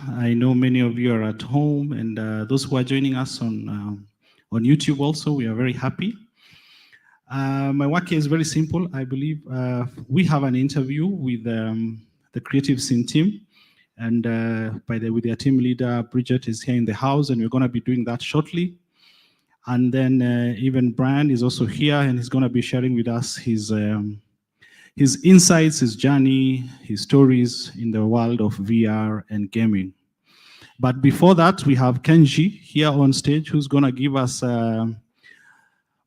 I know many of you are at home, and those who are joining us on YouTube also, we are very happy. My work here is very simple. I believe we have an interview with the creative scene team, and with their team leader, Bridget is here in the house, and we're going to be doing that shortly. And then even Brian is also here, and he's going to be sharing with us his insights, his journey, his stories in the world of VR and gaming. But before that, we have Kenji here on stage, who's going to give us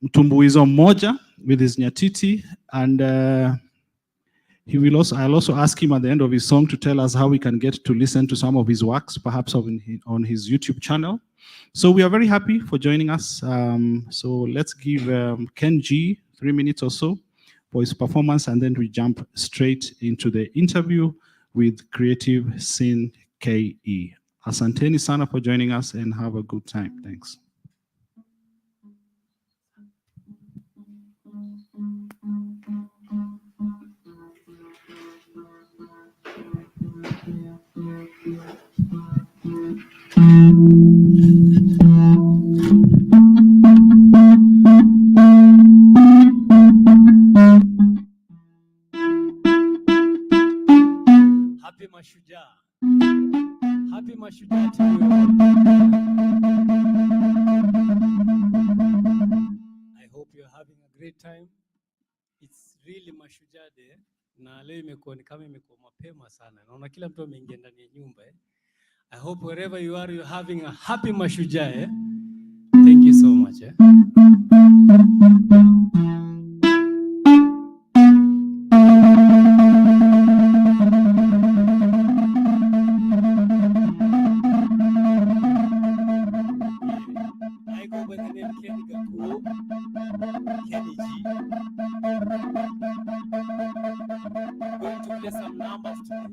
mtumbuizo mmoja with his nyatiti, and I'll also ask him at the end of his song to tell us how we can get to listen to some of his works, perhaps on his YouTube channel. So we are very happy for joining us. So let's give Kenji 3 minutes or so for his performance, and then we jump straight into the interview with Creative Scene KE. Asanteni sana for joining us, and have a good time. Thanks. Happy Mashujaa. Happy Mashujaa to you all. I hope you're having a great time. It's really Mashujaa Day. Na leo imekuwa ni kama imekuwa mapema sana. Naona kila mtu ameingia ndani ya nyumba. I hope wherever you are, you're having a happy Mashujaa. Thank you so much. I go by the name Kenny Gaku, Kenny G. I'm going to play some numbers today.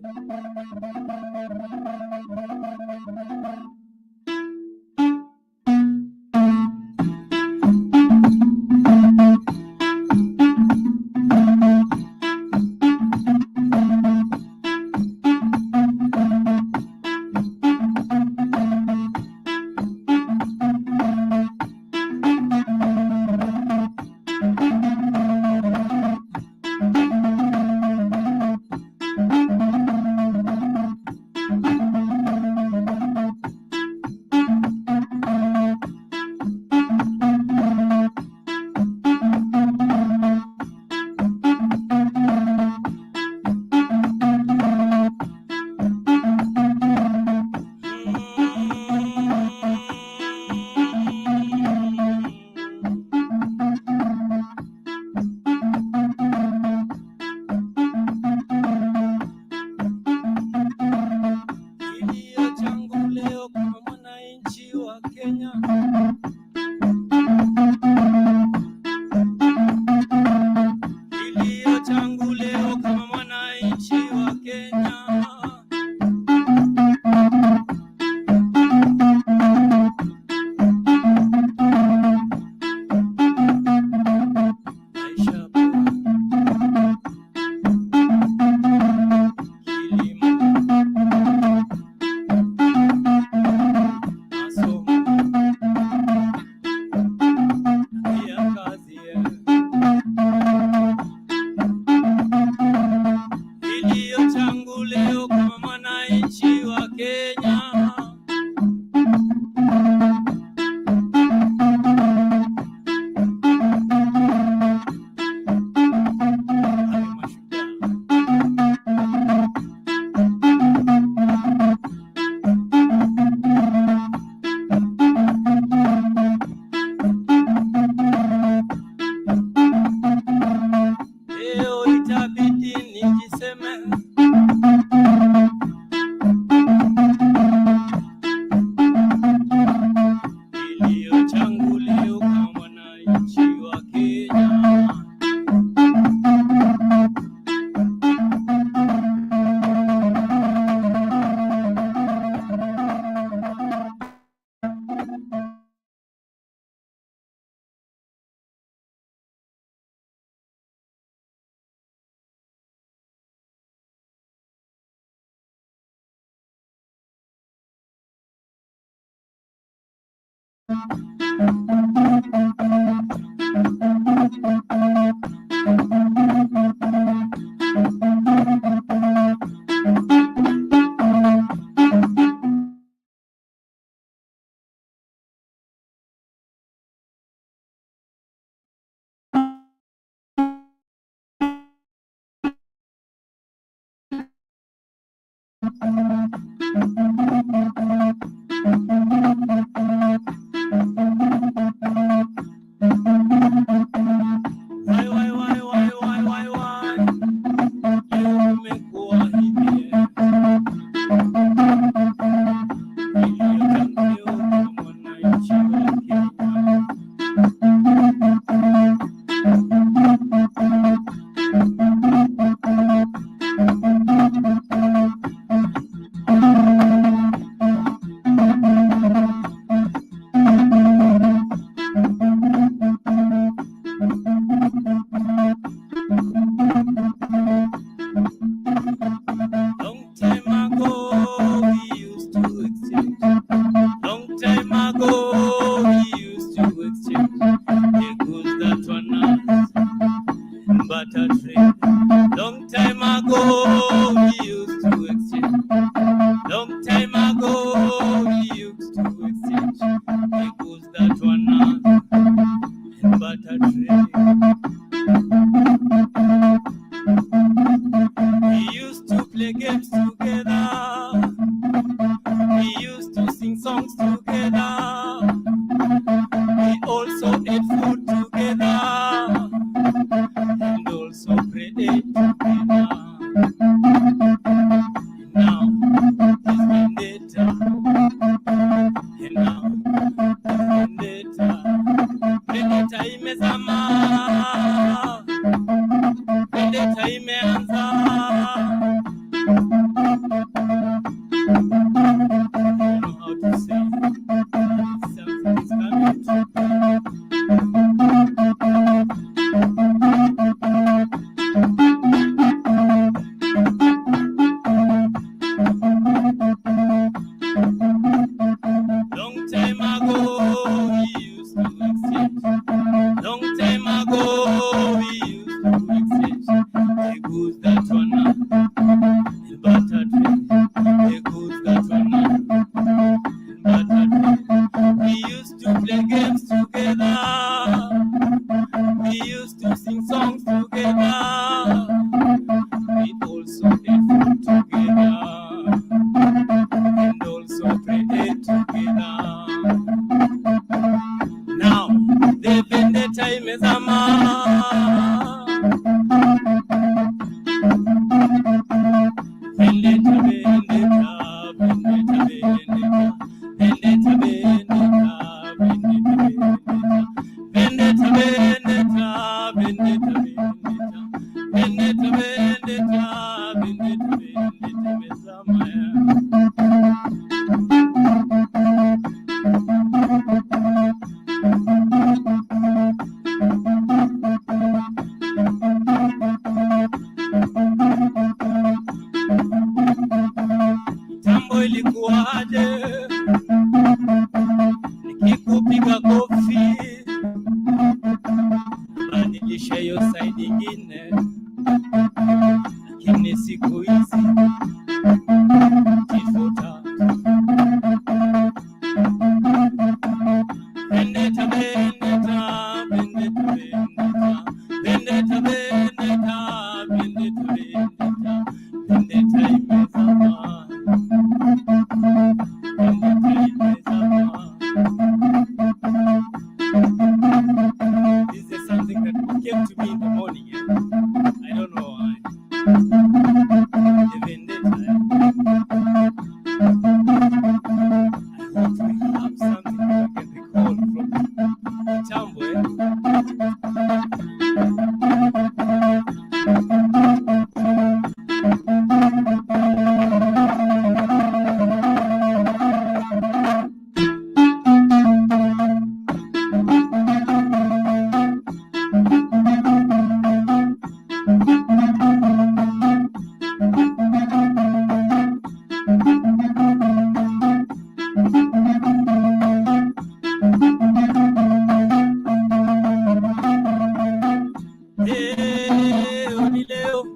ni leo,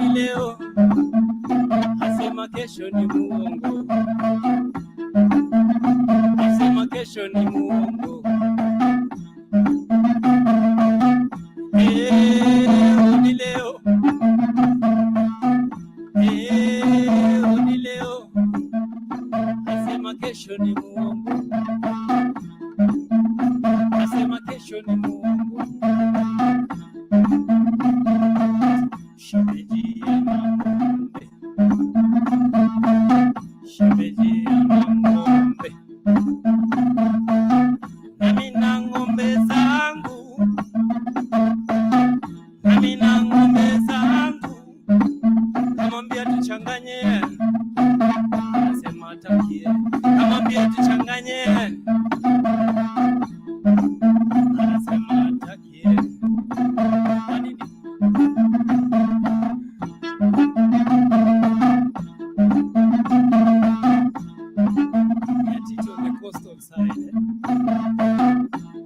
ni leo, asema kesho ni muongo, asema kesho ni muongo. Ni leo, ni leo, asema kesho ni muongo, asema kesho ni muongo. Shemeji ana ng'ombe, shemeji ana ng'ombe, nami na ng'ombe zangu, nami na ng'ombe zangu, kamwambia tuchanganye, anasema atakie, kamwambia tuchanganye, anasema atakie.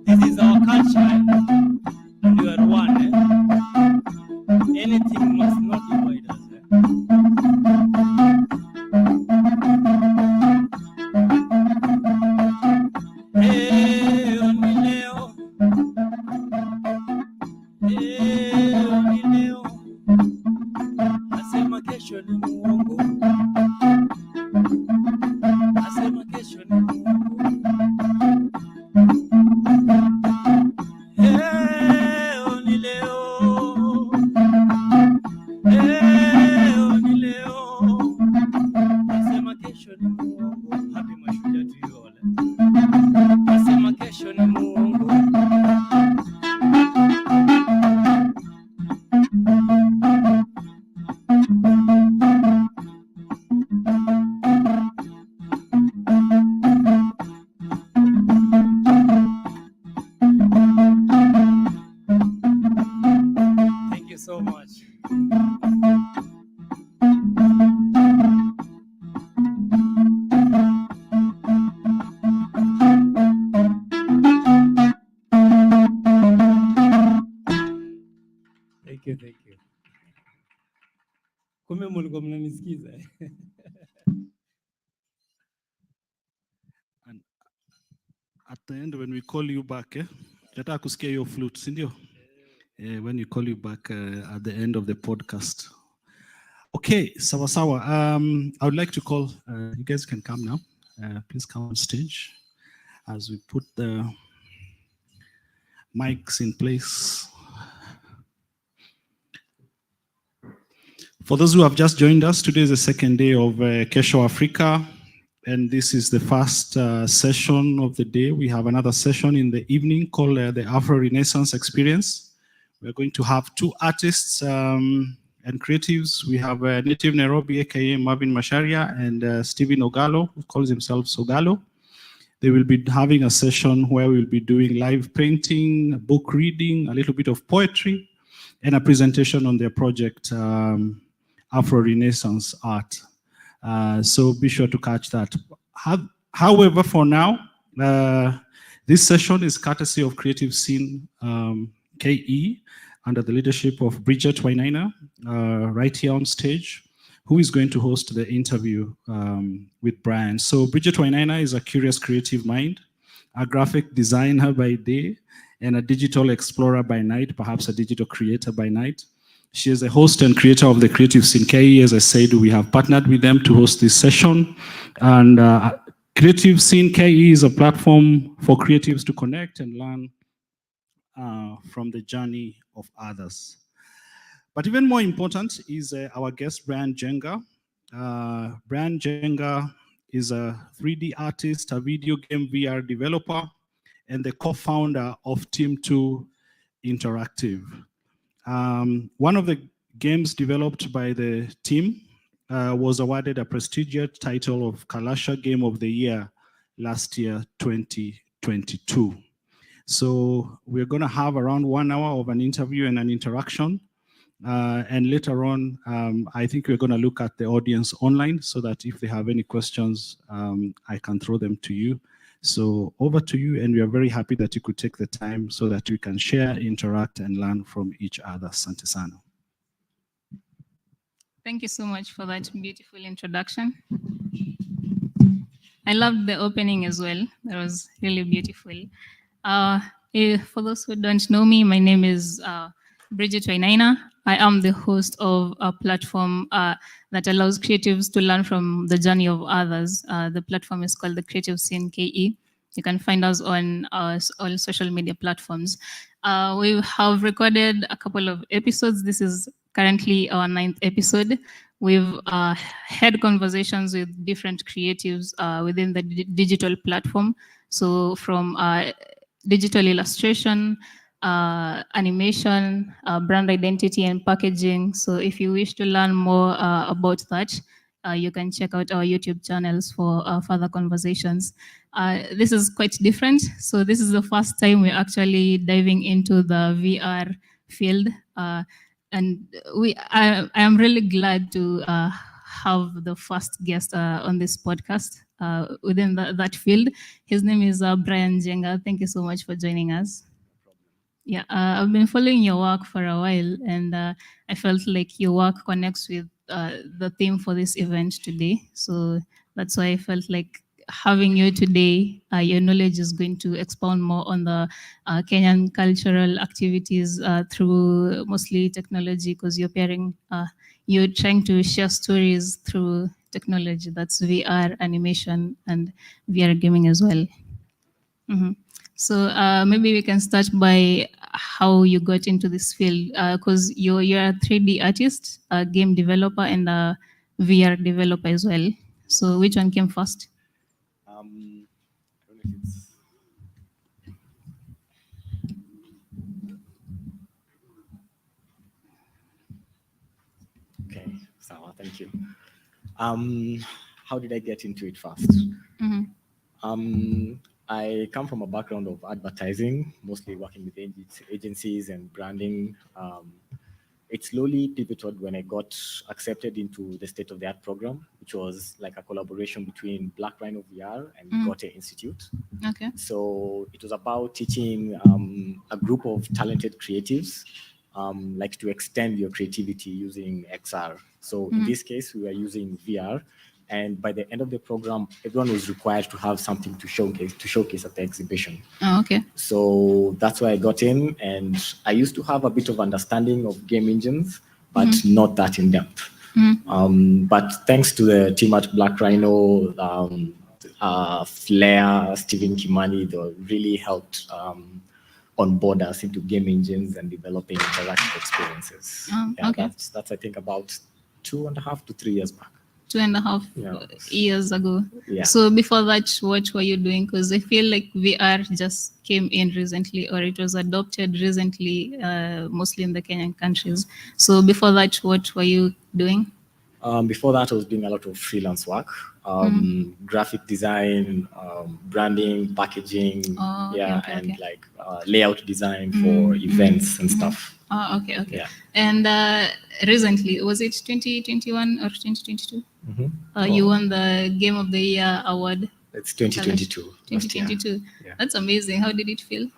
This is our culture, and we are one. Anything must not divide us. Ni leo, ni leo, asema kesho ni muongo, asema kesho ni muongo. Ni leo, ni leo, asema kesho ni muongo. Happy Mashujaa to you all. Asema kesho ni muongo. Thank you so much. Thank you. Kumbe mlikuwa mnanisikiza. And at the end, when we call you back, nataka kusikia your flute, si ndio? When you call you back at the end of the podcast. Okay, sawa sawa. I would like to call, you guys can come now. Please come on stage as we put the mics in place. For those who have just joined us, today is the second day of Kesho Afrika, and this is the first session of the day. We have another session in the evening called the Afro Renaissance Experience. We're going to have two artists and creatives. We have Native Nairobi, aka Marvin Masharia, and Stephen Ogalo, who calls himself Sogalo. They will be having a session where we'll be doing live painting, book reading, a little bit of poetry, and a presentation on their project, Afro Renaissance Art. So be sure to catch that. However, for now, this session is courtesy of Creative Scene KE under the leadership of Bridget Wainaina, right here on stage, who is going to host the interview with Brian. So Bridget Wainaina is a curious creative mind, a graphic designer by day, and a digital explorer by night, perhaps a digital creator by night. She is a host and creator of the Creative Scene KE. As I said, we have partnered with them to host this session. And Creative Scene KE is a platform for creatives to connect and learn from the journey of others. But even more important is our guest, Brian Njenga. Brian Njenga is a 3D artist, a video game VR developer, and the co-founder of Team 2 Interactive. One of the games developed by the team was awarded a prestigious title of Kalasha Game of the Year last year, 2022. So we're going to have around 1 hour of an interview and an interaction. And later on, I think we're going to look at the audience online so that if they have any questions, I can throw them to you. So over to you, and we are very happy that you could take the time so that we can share, interact, and learn from each other. Asante sana. Thank you so much for that beautiful introduction. I loved the opening as well. That was really beautiful. For those who don't know me, my name is Bridget Wainaina. I am the host of a platform that allows creatives to learn from the journey of others. The platform is called the Creative Scene KE. You can find us on all social media platforms. We have recorded a couple of episodes. This is currently our 9th episode. We've had conversations with different creatives within the digital platform. So from digital illustration, animation, brand identity and packaging. So if you wish to learn more about that, you can check out our YouTube channels for further conversations. This is quite different. So this is the first time we're actually diving into the VR field. And I am really glad to have the first guest on this podcast within that field. His name is Brian Njenga. Thank you so much for joining us. Yeah, I've been following your work for a while, and I felt like your work connects with the theme for this event today. So that's why I felt like having you today, your knowledge is going to expound more on the Kenyan cultural activities through mostly technology, because you're trying to share stories through technology. That's VR, animation, and VR gaming as well. Mm-hmm. So maybe we can start by how you got into this field, because you're a 3D artist, a game developer, and a VR developer as well. So which one came first? I don't know if it's... Okay, Sawa, thank you. How did I get into it first? Mm-hmm. I come from a background of advertising, mostly working with agencies and branding. It slowly pivoted when I got accepted into the State of the Art program, which was like a collaboration between Black Rhino VR and Goethe Institute. Okay. So it was about teaching a group of talented creatives like to extend your creativity using XR. So in this case, we were using VR. And by the end of the program, everyone was required to have something to showcase at the exhibition. Oh, okay. So that's why I got in, and I used to have a bit of understanding of game engines, but not that in depth. But thanks to the team at Black Rhino, Flair, Stephen Kimani, they really helped onboard us into game engines and developing interactive experiences. Okay. That's I think about 2.5 to 3 years back. 2.5 years ago. Yeah. So before that, what were you doing? Because I feel like VR just came in recently, or it was adopted recently, mostly in the Kenyan countries. So before that, what were you doing? Before that, I was doing a lot of freelance work, graphic design, branding, packaging, and like layout design for events and stuff. Oh, okay. Yeah. And recently, was it 2021 or 2022? You won the Game of the Year award. It's 2022. 2022. Yeah. That's amazing. How did it feel?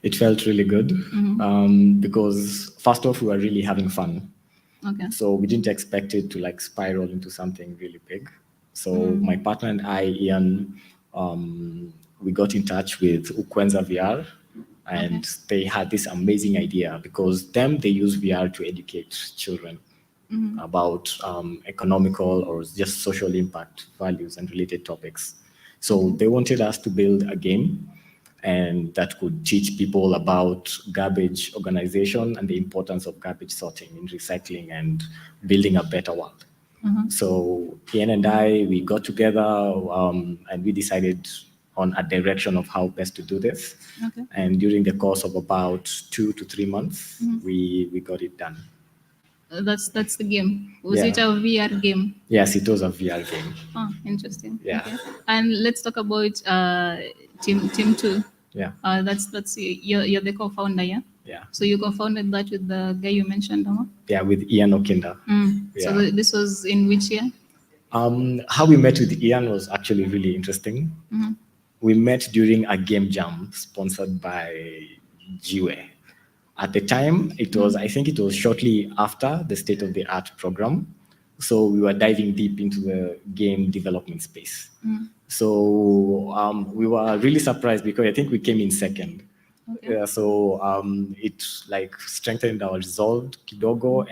It felt really good because first off, we were really having fun. Okay. So we didn't expect it to like spiral into something really big. So my partner and I, Ian, we got in touch with Ukwenza VR, and they had this amazing idea because they use VR to educate children about economical or just social impact, values, and related topics. So they wanted us to build a game and that could teach people about garbage organization and the importance of garbage sorting and recycling and building a better world. So Ian and I, we got together and we decided on a direction of how best to do this. Okay. And during the course of about 2 to 3 months, we got it done. That's the game. Was it a VR game? Yes, it was a VR game. Oh, interesting. Yeah. Okay. And let's talk about Team 2. Yeah. That's you're the co-founder, yeah? Yeah. So you co-founded that with the guy you mentioned, huh? Yeah, with Ian Okinda. So this was in which year? How we met with Ian was actually really interesting. We met during a game jam sponsored by Jiwe. At the time, it was, I think it was shortly after the State of the Art program. So we were diving deep into the game development space. So we were really surprised because I think we came in second. Okay. So it like strengthened our resolve kidogo,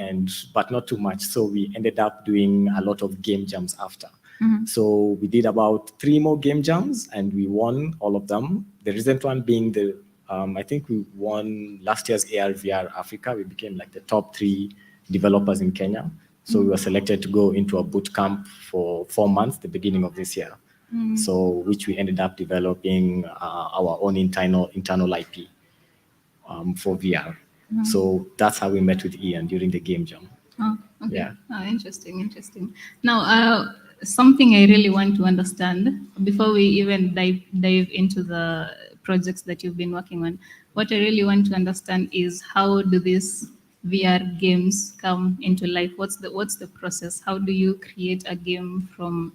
but not too much. So we ended up doing a lot of game jams after. So we did about 3 more game jams and we won all of them. The recent one being the, I think we won last year's AR/VR Africa. We became like the top 3 developers in Kenya. So we were selected to go into a boot camp for 4 months, the beginning of this year. So which we ended up developing our own internal IP for VR. So that's how we met with Ian during the game jam. Oh, okay. Yeah. Oh, interesting. Now, something I really want to understand before we even dive into the projects that you've been working on. What I really want to understand is how do these VR games come into life? What's the process? How do you create a game from?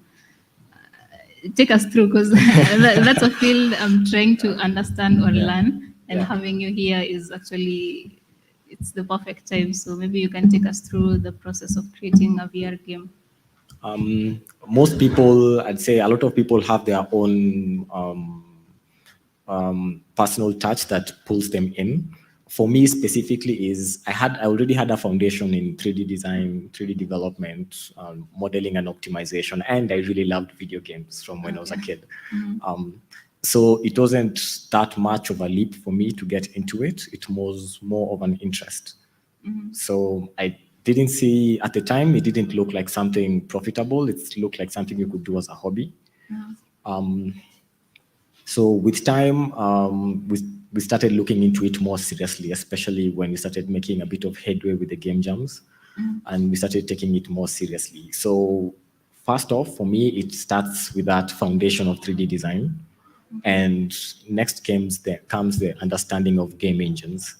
Take us through, because that's a field I'm trying to understand or learn, and having you here is actually it's the perfect time. So maybe you can take us through the process of creating a VR game. Most people, I'd say a lot of people have their own personal touch that pulls them in. For me specifically is I already had a foundation in 3D design, 3D development, modeling and optimization, and I really loved video games from when I was a kid. So it wasn't that much of a leap for me to get into it. It was more of an interest. So I didn't see, at the time, it didn't look like something profitable. It looked like something you could do as a hobby. So with time, we started looking into it more seriously, especially when we started making a bit of headway with the game jams, and we started taking it more seriously. So first off, for me, it starts with that foundation of 3D design, and next comes the understanding of game engines.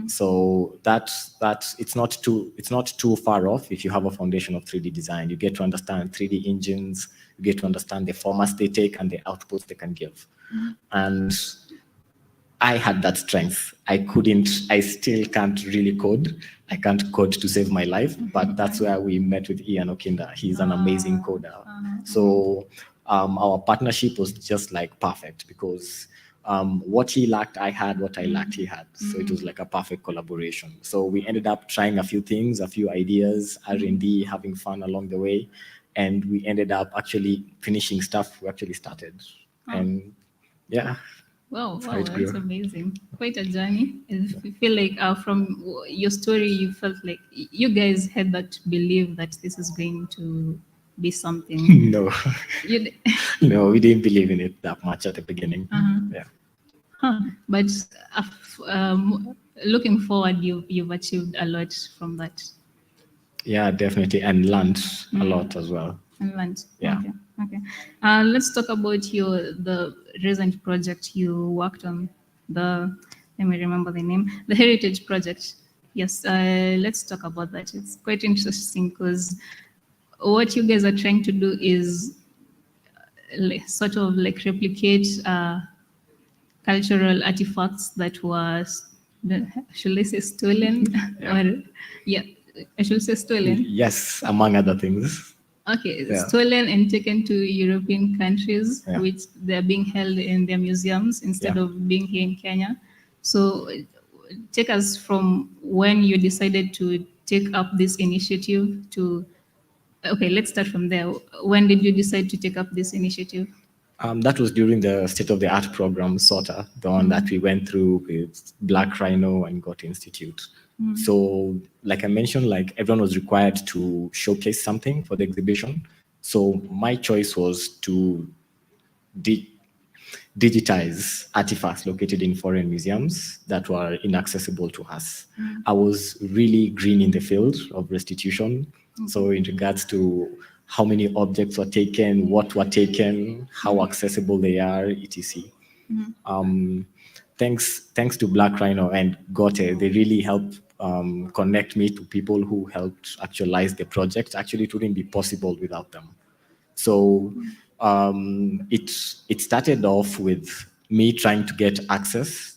So that's it's not too far off. If you have a foundation of 3D design, you get to understand 3D engines, you get to understand the formats they take and the outputs they can give. And I had that strength. I still can't really code. I can't code to save my life, but that's where we met with Ian Okinda. He's an amazing coder. So our partnership was just like perfect because what he lacked, I had. What I lacked, he had. So it was like a perfect collaboration. So we ended up trying a few things, a few ideas, R&D, having fun along the way. And we ended up actually finishing stuff we actually started. And yeah. Wow, it grew. that's amazing. Quite a journey. I feel like from your story, you felt like you guys had that belief that this is going to be something. No. No, we didn't believe in it that much at the beginning. Yeah. But looking forward, you've achieved a lot from that. Yeah, definitely, and learned a lot as well. And learned. Yeah. Okay. Let's talk about the recent project you worked on. Let me remember the name. The Heritage Project. Yes. Let's talk about that. It's quite interesting because what you guys are trying to do is sort of like replicate cultural artifacts that were, should I say, stolen? Or I should say stolen. Yes, among other things. Okay, stolen and taken to European countries, which they're being held in their museums instead of being here in Kenya. So take us from when you decided to take up this initiative to, okay, let's start from there. When did you decide to take up this initiative? That was during the State of the Art program, SOTA, the one that we went through with Black Rhino and Got Institute. So like I mentioned, like everyone was required to showcase something for the exhibition. So my choice was to digitize artifacts located in foreign museums that were inaccessible to us. I was really green in the field of restitution. So in regards to how many objects were taken, what were taken, how accessible they are, etc. Thanks to Black Rhino and Gote, they really helped connect me to people who helped actualize the project. Actually, it wouldn't be possible without them. So it started off with me trying to get access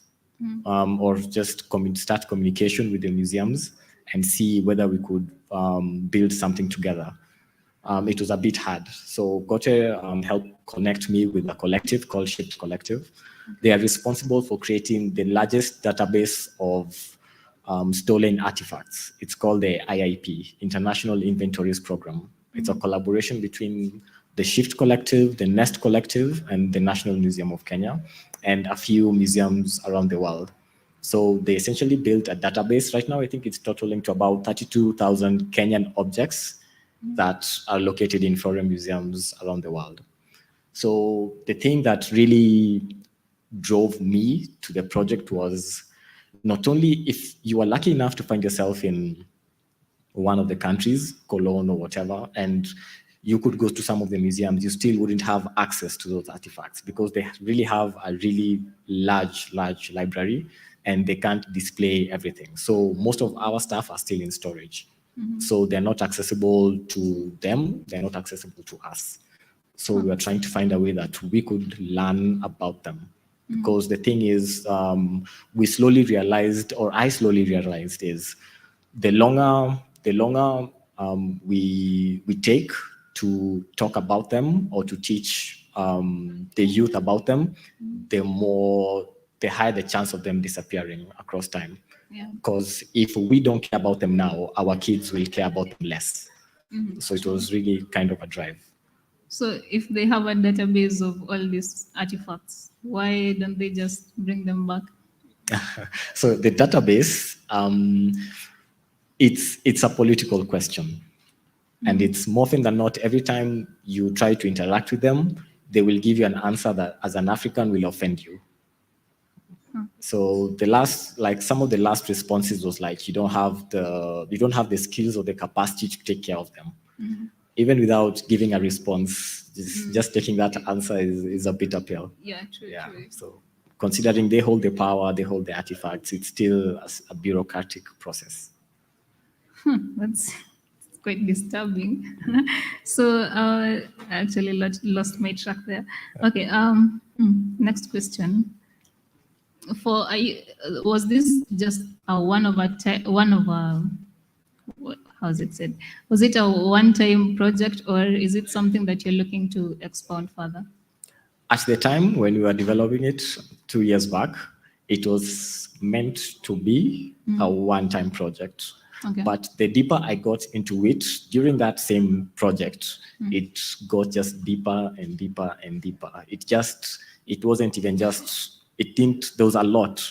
or just start communication with the museums and see whether we could build something together. It was a bit hard. So Gote helped connect me with a collective called Shaped Collective. They are responsible for creating the largest database of stolen artifacts. It's called the IIP, International Inventories Program. It's a collaboration between the Shift Collective, the Nest Collective, and the National Museum of Kenya, and a few museums around the world. So they essentially built a database. Right now, I think it's totaling to about 32,000 Kenyan objects that are located in foreign museums around the world. So the thing that really drove me to the project was not only if you are lucky enough to find yourself in one of the countries, Cologne or whatever, and you could go to some of the museums, you still wouldn't have access to those artifacts because they really have a really large library and they can't display everything. So most of our stuff are still in storage. So they're not accessible to them, they're not accessible to us. So we are trying to find a way that we could learn about them. Because the thing is, we slowly realized, or I slowly realized, is the longer we take to talk about them or to teach the youth about them, the higher the chance of them disappearing across time. Because if we don't care about them now, our kids will care about them less. So it was really kind of a drive. So if they have a database of all these artifacts, why don't they just bring them back? So the database, it's a political question. And it's more often than not, every time you try to interact with them, they will give you an answer that as an African will offend you. So some of the last responses was like, you don't have the skills or the capacity to take care of them. Even without giving a response, just taking that answer is a bit uphill. Yeah, true. So considering they hold the power, they hold the artifacts, it's still a bureaucratic process. That's quite disturbing. So actually lost my track there. Okay. Next question. Was this just how's it said? Was it a one-time project, or is it something that you're looking to expound further? At the time when we were developing it 2 years back, it was meant to be a one-time project. Okay. But the deeper I got into it during that same project, it got just deeper and deeper and deeper. It wasn't even just, there was a lot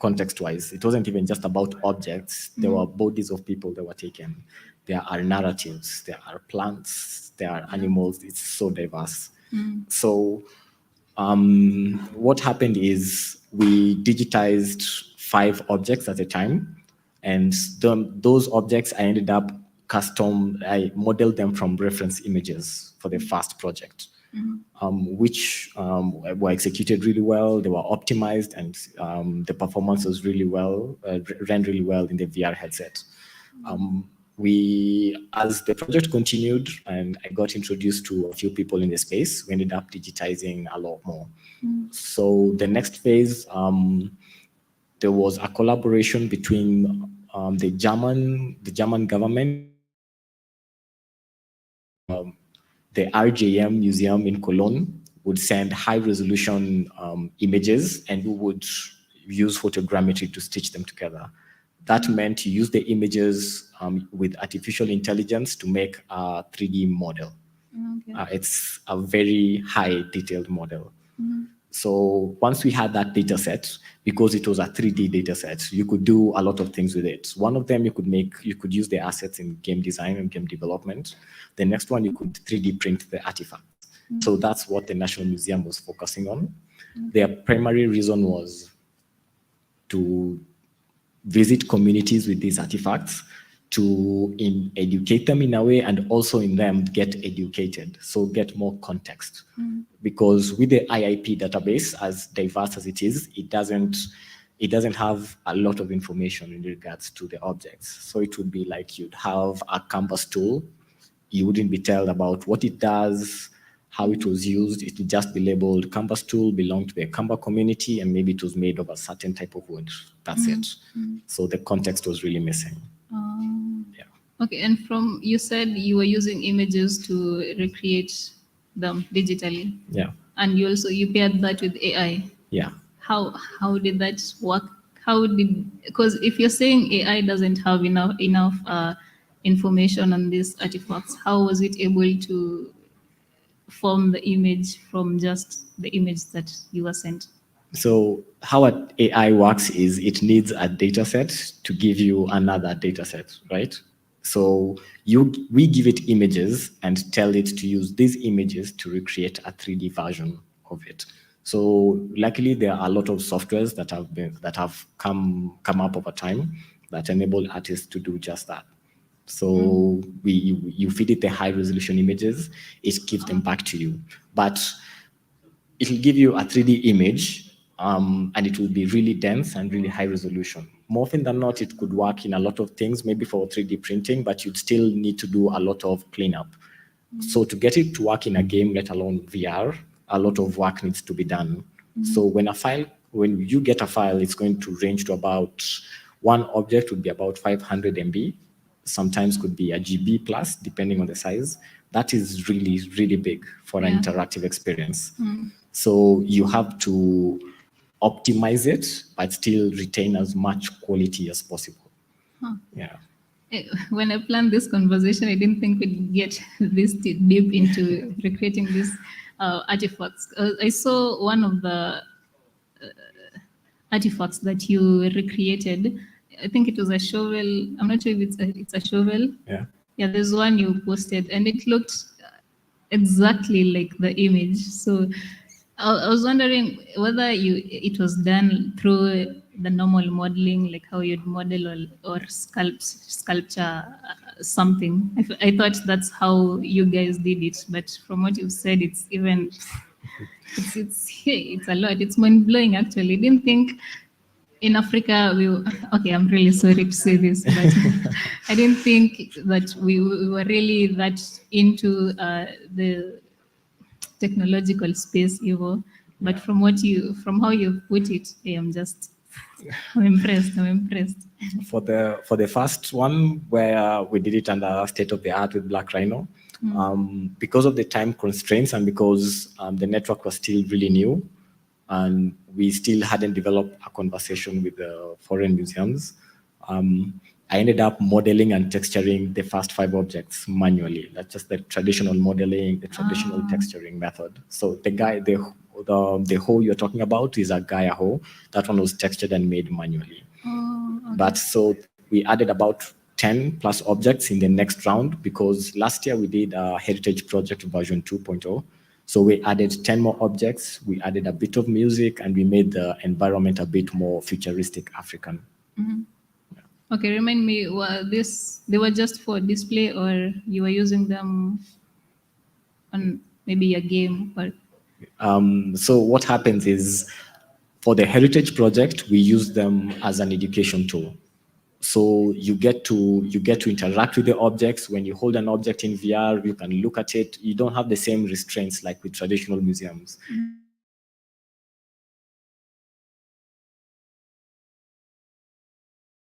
context-wise. It wasn't even just about objects. There were bodies of people that were taken. There are narratives, there are plants, there are animals. It's so diverse. So what happened is we digitized 5 objects at a time. And those objects, I ended up I modeled them from reference images for the first project, which were executed really well. They were optimized, and the performance was really well, ran really well in the VR headset. As the project continued and I got introduced to a few people in the space, we ended up digitizing a lot more. So the next phase, there was a collaboration between the German government, the RJM Museum in Cologne would send high-resolution images, and we would use photogrammetry to stitch them together. That meant you use the images with artificial intelligence to make a 3D model. Okay. It's a very high detailed model. So once we had that data set, because it was a 3D data set, you could do a lot of things with it. One of them, you could use the assets in game design and game development. The next one, you could 3D print the artifact. So that's what the National Museum was focusing on. Their primary reason was to visit communities with these artifacts, to educate them in a way, and also in them get educated, so get more context. Because with the IIP database, as diverse as it is, it doesn't have a lot of information in regards to the objects. So it would be like you'd have a canvas tool you wouldn't be told about what it does, how it was used. It would just be labeled Canvas tool, belonged to the Canva community, and maybe it was made of a certain type of wood. That's it. So the context was really missing. Yeah. Okay, and you said you were using images to recreate them digitally. Yeah. And you paired that with AI. Yeah. How did that work? Because if you're saying AI doesn't have enough information on these artifacts, how was it able to form the image from just the image that you were sent? So how an AI works is it needs a data set to give you another data set, right? So we give it images and tell it to use these images to recreate a 3D version of it. So luckily there are a lot of softwares that have come up over time that enable artists to do just that. So you feed it the high resolution images, it gives them back to you. But it will give you a 3D image, and it will be really dense and really high resolution. More often than not, it could work in a lot of things, maybe for 3D printing, but you'd still need to do a lot of cleanup. So to get it to work in a game, let alone VR, a lot of work needs to be done. So when you get a file, it's going to range to about, one object would be about 500 MB, sometimes could be a GB plus, depending on the size. That is really, really big for an interactive experience. So you have to optimize it, but still retain as much quality as possible. Yeah. When I planned this conversation, I didn't think we'd get this deep into recreating these artifacts. I saw one of the artifacts that you recreated. I think it was a shovel. I'm not sure if it's a shovel. Yeah. Yeah, there's one you posted, and it looked exactly like the image. So I was wondering whether it was done through the normal modeling, like how you'd model or sculpture something. I thought that's how you guys did it, but from what you've said, it's a lot. It's mind blowing actually. I didn't think in Africa okay, I'm really sorry to say this, but I didn't think that we were really that into the technological space, Ivo. But from how you've put it, I'm impressed. For the first one, where we did it under state of the art with Black Rhino, because of the time constraints and because the network was still really new, and we still hadn't developed a conversation with the foreign museums, I ended up modeling and texturing the first 5 objects manually. That's just the traditional modeling, the traditional texturing method. So the hoe you're talking about is a Gaia hoe. That one was textured and made manually. Okay. But so we added about 10 plus objects in the next round, because last year we did a heritage project version 2.0. So we added 10 more objects, we added a bit of music, and we made the environment a bit more futuristic African. Okay, remind me, they were just for display, or you were using them on maybe a game? Or So what happens is, for the heritage project, we use them as an education tool. So you get to interact with the objects. When you hold an object in VR, you can look at it. You don't have the same restraints like with traditional museums.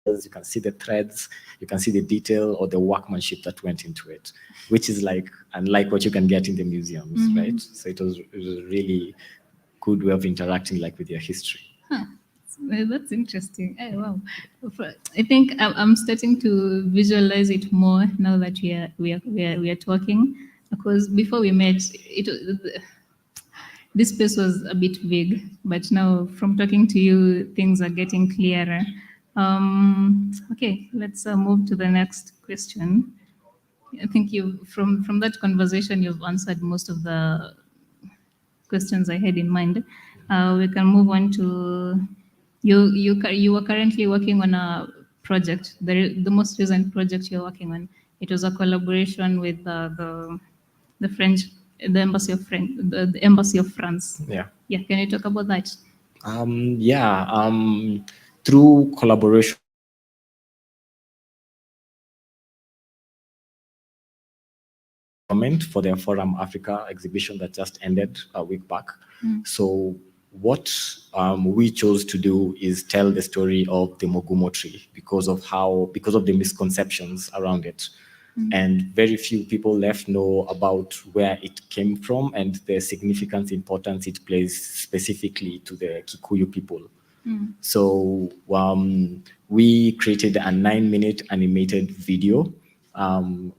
You can see the threads, you can see the detail or the workmanship that went into it, which is unlike what you can get in the museums, right? So it was a really good way of interacting with your history. That's interesting. Wow. I think I'm starting to visualize it more now that we are talking, because before we met, this space was a bit vague, but now from talking to you, things are getting clearer. Okay, let's move to the next question. I think from that conversation, you've answered most of the questions I had in mind. We can move on to you are currently working on a project. The most recent project you're working on. It was a collaboration with the the embassy of France. Yeah. Yeah. Can you talk about that? Through collaboration for their Forum Africa exhibition that just ended a week back. So what we chose to do is tell the story of the Mogumo tree because of the misconceptions around it. And very few people left know about where it came from and the significant importance it plays specifically to the Kikuyu people. So we created a 9-minute animated video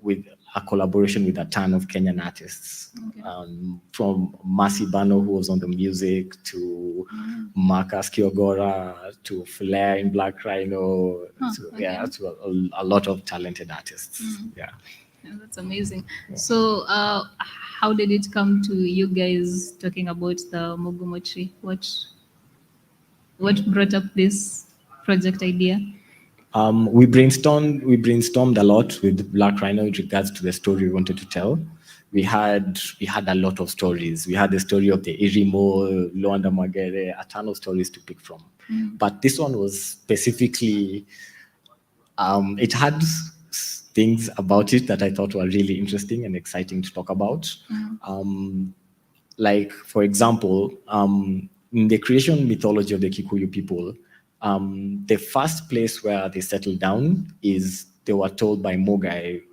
with a collaboration with a ton of Kenyan artists, from Mercy Bano, who was on the music, to Marcus Kiogora, to Flair in Black Rhino, to a lot of talented artists. Yeah, that's amazing. So how did it come to you guys talking about the Mogumo tree? What brought up this project idea? We brainstormed a lot with Black Rhino in regards to the story we wanted to tell. We had a lot of stories. We had the story of the Irimo, Luanda Magere, a ton of stories to pick from. But this one was specifically, it had things about it that I thought were really interesting and exciting to talk about. Like, for example, in the creation mythology of the Kikuyu people, the first place where they settled down is, they were told by Mogai,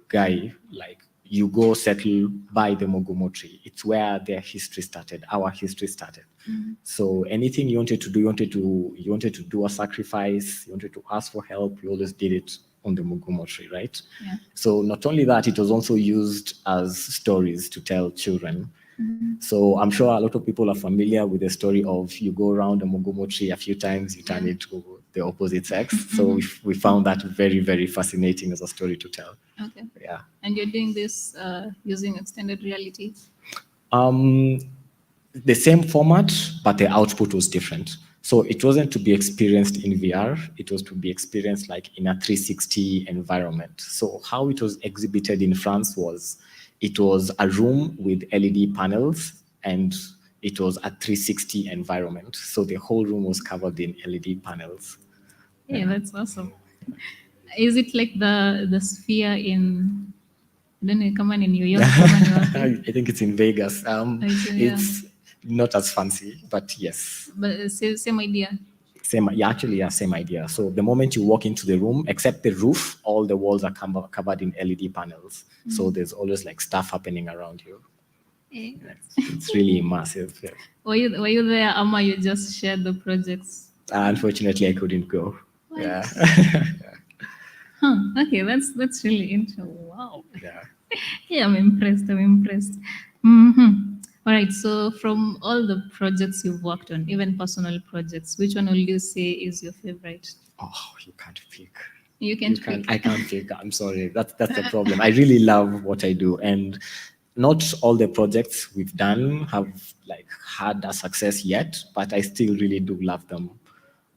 like, you go settle by the Mogumo tree. It's where their history started, our history started. So anything you wanted to do, you wanted to do a sacrifice, you wanted to ask for help, you always did it on the Mogumo tree, right? So not only that, it was also used as stories to tell children. So I'm sure a lot of people are familiar with the story of, you go around a Mogumo tree a few times, you turn it to the opposite sex. So we found that very, very fascinating as a story to tell. Okay. Yeah. And you're doing this using extended reality? The same format, but the output was different. So it wasn't to be experienced in VR, it was to be experienced like in a 360 environment. So how it was exhibited in France was, it was a room with LED panels and it was a 360 environment. So the whole room was covered in LED panels. Yeah, that's awesome. Is it like the sphere in, I don't know, come on, in New York? I think it's in Vegas. It's not as fancy, but yes. But same idea. Same idea. So the moment you walk into the room, except the roof, all the walls are covered in LED panels. So there's always like stuff happening around you. It's really immersive. Yeah. Were you there, Ama? You just shared the projects? Unfortunately, I couldn't go. What? Yeah. Okay, that's really interesting. Wow. Yeah. Yeah, I'm impressed. All right, so from all the projects you've worked on, even personal projects, which one will you say is your favorite? Oh, you can't pick. You can't pick. I can't pick. I'm sorry. That's the problem. I really love what I do, and not all the projects we've done have like had a success yet, but I still really do love them.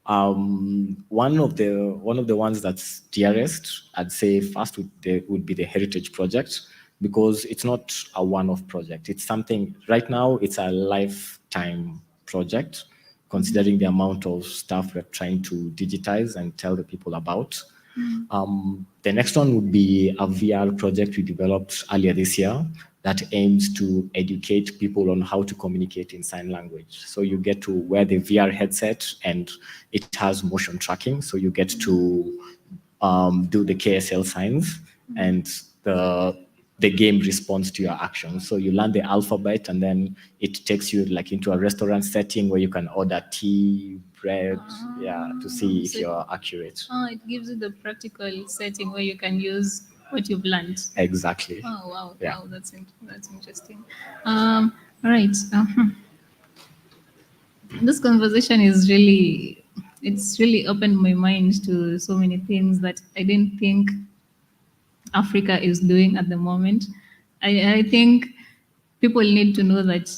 One of the ones that's dearest, I'd say first would be the Heritage Project, because it's not a one-off project. It's something, right now, it's a lifetime project, considering the amount of stuff we're trying to digitize and tell the people about. The next one would be a VR project we developed earlier this year that aims to educate people on how to communicate in sign language. So you get to wear the VR headset and it has motion tracking. So you get to do the KSL signs and the game responds to your actions. So you learn the alphabet and then it takes you like into a restaurant setting where you can order tea, bread, to see if you're accurate. It gives you the practical setting where you can use what you've learned. Exactly. Oh, wow. Yeah. Wow, that's interesting. All right. This conversation is it's really opened my mind to so many things that I didn't think Africa is doing at the moment. I think people need to know that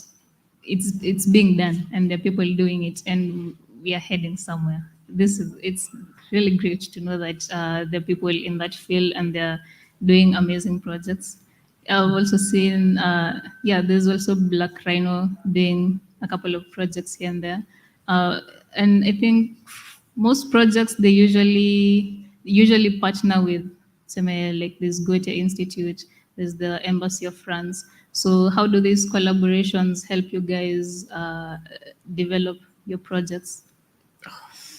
it's being done and there are people doing it and we are heading somewhere. It's really great to know that there are people in that field and they're doing amazing projects. I've also seen, there's also Black Rhino doing a couple of projects here and there. And I think most projects, they usually partner with like this Goethe Institute there's the Embassy of France. So how do these collaborations help you guys develop your projects?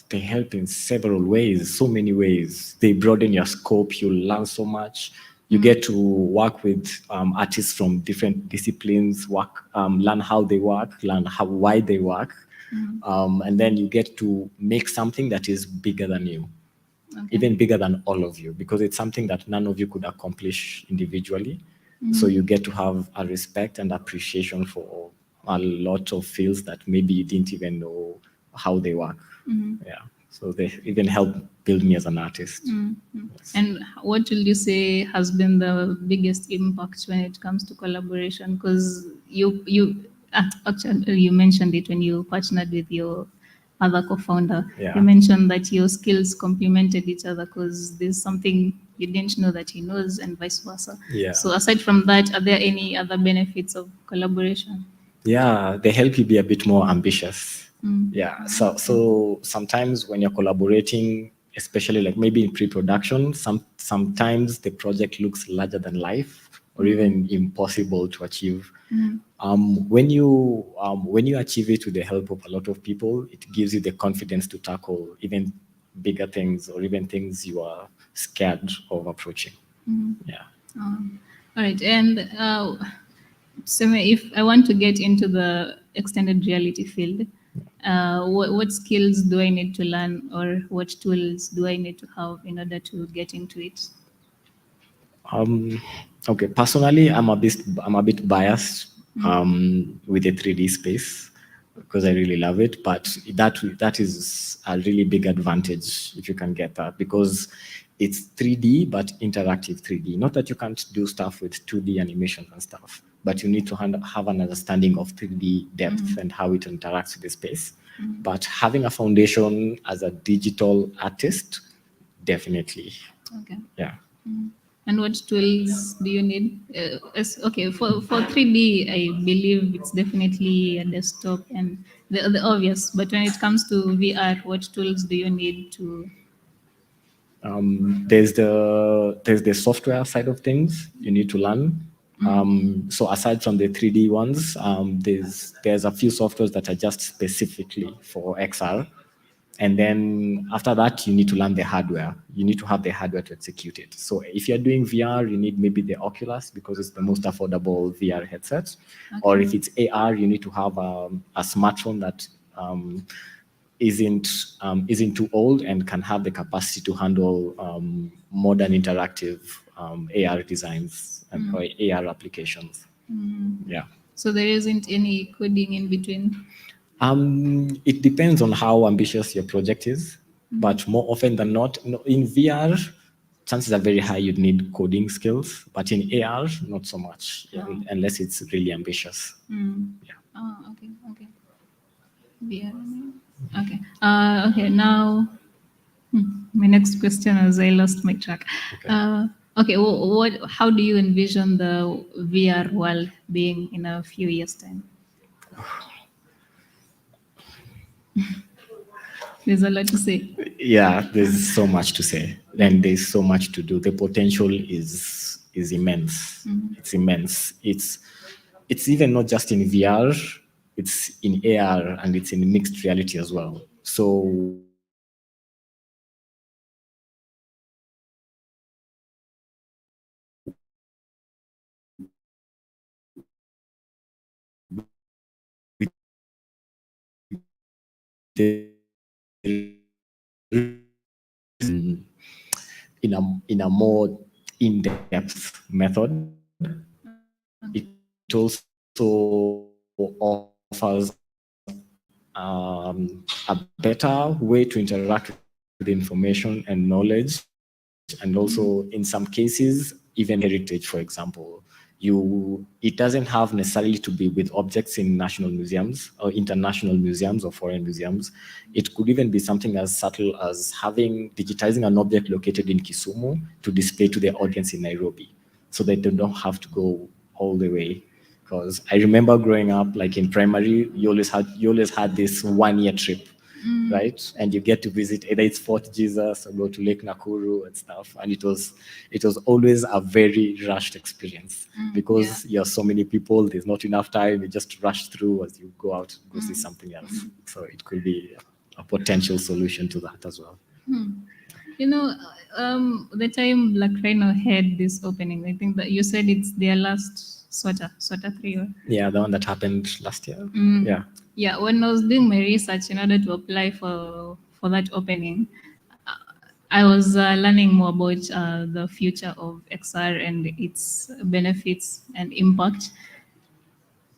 They help in several ways, so many ways. They broaden your scope. You learn so much. You get to work with artists from different disciplines, learn how they work, learn why they work. And then you get to make something that is bigger than you, even bigger than all of you, because it's something that none of you could accomplish individually. So you get to have a respect and appreciation for a lot of fields that maybe you didn't even know how they work. Yeah. So they even help build me as an artist. Yes. And what will you say has been the biggest impact when it comes to collaboration? Because actually you mentioned it when you partnered with your other co-founder. Yeah. You mentioned that your skills complemented each other because there's something you didn't know that he knows and vice versa. Yeah. So aside from that, are there any other benefits of collaboration? Yeah, they help you be a bit more ambitious. Yeah. So sometimes when you're collaborating, especially like maybe in pre-production, sometimes the project looks larger than life or even impossible to achieve. When you achieve it with the help of a lot of people, it gives you the confidence to tackle even bigger things or even things you are scared of approaching. Yeah. All right. And so if I want to get into the extended reality field, what skills do I need to learn or what tools do I need to have in order to get into it? Okay, personally, I'm a bit biased with the 3D space because I really love it. But that is a really big advantage if you can get that, because it's 3D but interactive 3D. Not that you can't do stuff with 2D animation and stuff, but you need to have an understanding of 3D depth and how it interacts with the space. But having a foundation as a digital artist, definitely. Okay. Yeah. And what tools do you need? Okay, for 3D, I believe it's definitely a desktop and the obvious. But when it comes to VR, what tools do you need to? There's the software side of things you need to learn. So aside from the 3D ones, there's a few softwares that are just specifically for XR. And then after that, you need to learn the hardware. You need to have the hardware to execute it. So if you're doing VR, you need maybe the Oculus because it's the most affordable VR headset. Okay. Or if it's AR, you need to have a smartphone that isn't too old and can have the capacity to handle modern interactive AR designs and or AR applications. Yeah. So there isn't any coding in between? It depends on how ambitious your project is, but more often than not, in VR, chances are very high you'd need coding skills, but in AR, not so much, unless it's really ambitious. Yeah. Oh, okay. VR. Okay. Okay. Now, my next question is I lost my track. Okay. Okay. How do you envision the VR world being in a few years' time? There's a lot to say. Yeah, there's so much to say, and there's so much to do. The potential is immense. It's immense. It's even not just in VR. It's in AR and it's in mixed reality as well. So in a more in-depth method, it also offers a better way to interact with information and knowledge, and also in some cases even heritage. For example, it doesn't have necessarily to be with objects in national museums or international museums or foreign museums. It could even be something as subtle as digitizing an object located in Kisumu to display to the audience in Nairobi, so that they don't have to go all the way. Because I remember growing up, like in primary, you always had this 1 year trip. right? And you get to visit either it's Fort Jesus or go to Lake Nakuru and stuff. And it was always a very rushed experience because you're so many people, there's not enough time, you just rush through as you go out, go see something else. So it could be a potential solution to that as well. You know, the time Black Rhino had this opening, I think that you said it's their last SWATA 3. Yeah, the one that happened last year. Yeah. Yeah, when I was doing my research in order to apply for that opening, I was learning more about the future of XR and its benefits and impact.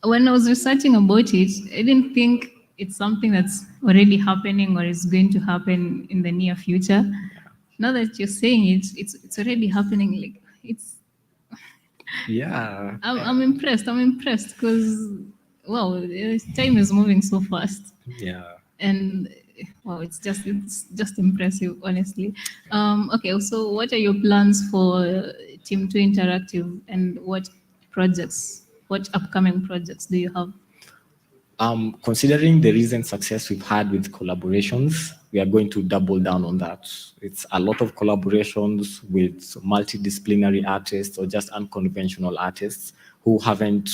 When I was researching about it, I didn't think it's something that's already happening or is going to happen in the near future. Now that you're saying it, it's already happening. Like it's. Yeah. I'm impressed. I'm impressed because wow, time is moving so fast. Yeah. And wow, it's just impressive, honestly. Okay, so what are your plans for Team 2 Interactive, and what upcoming projects do you have? Considering the recent success we've had with collaborations, we are going to double down on that. It's a lot of collaborations with multidisciplinary artists or just unconventional artists who haven't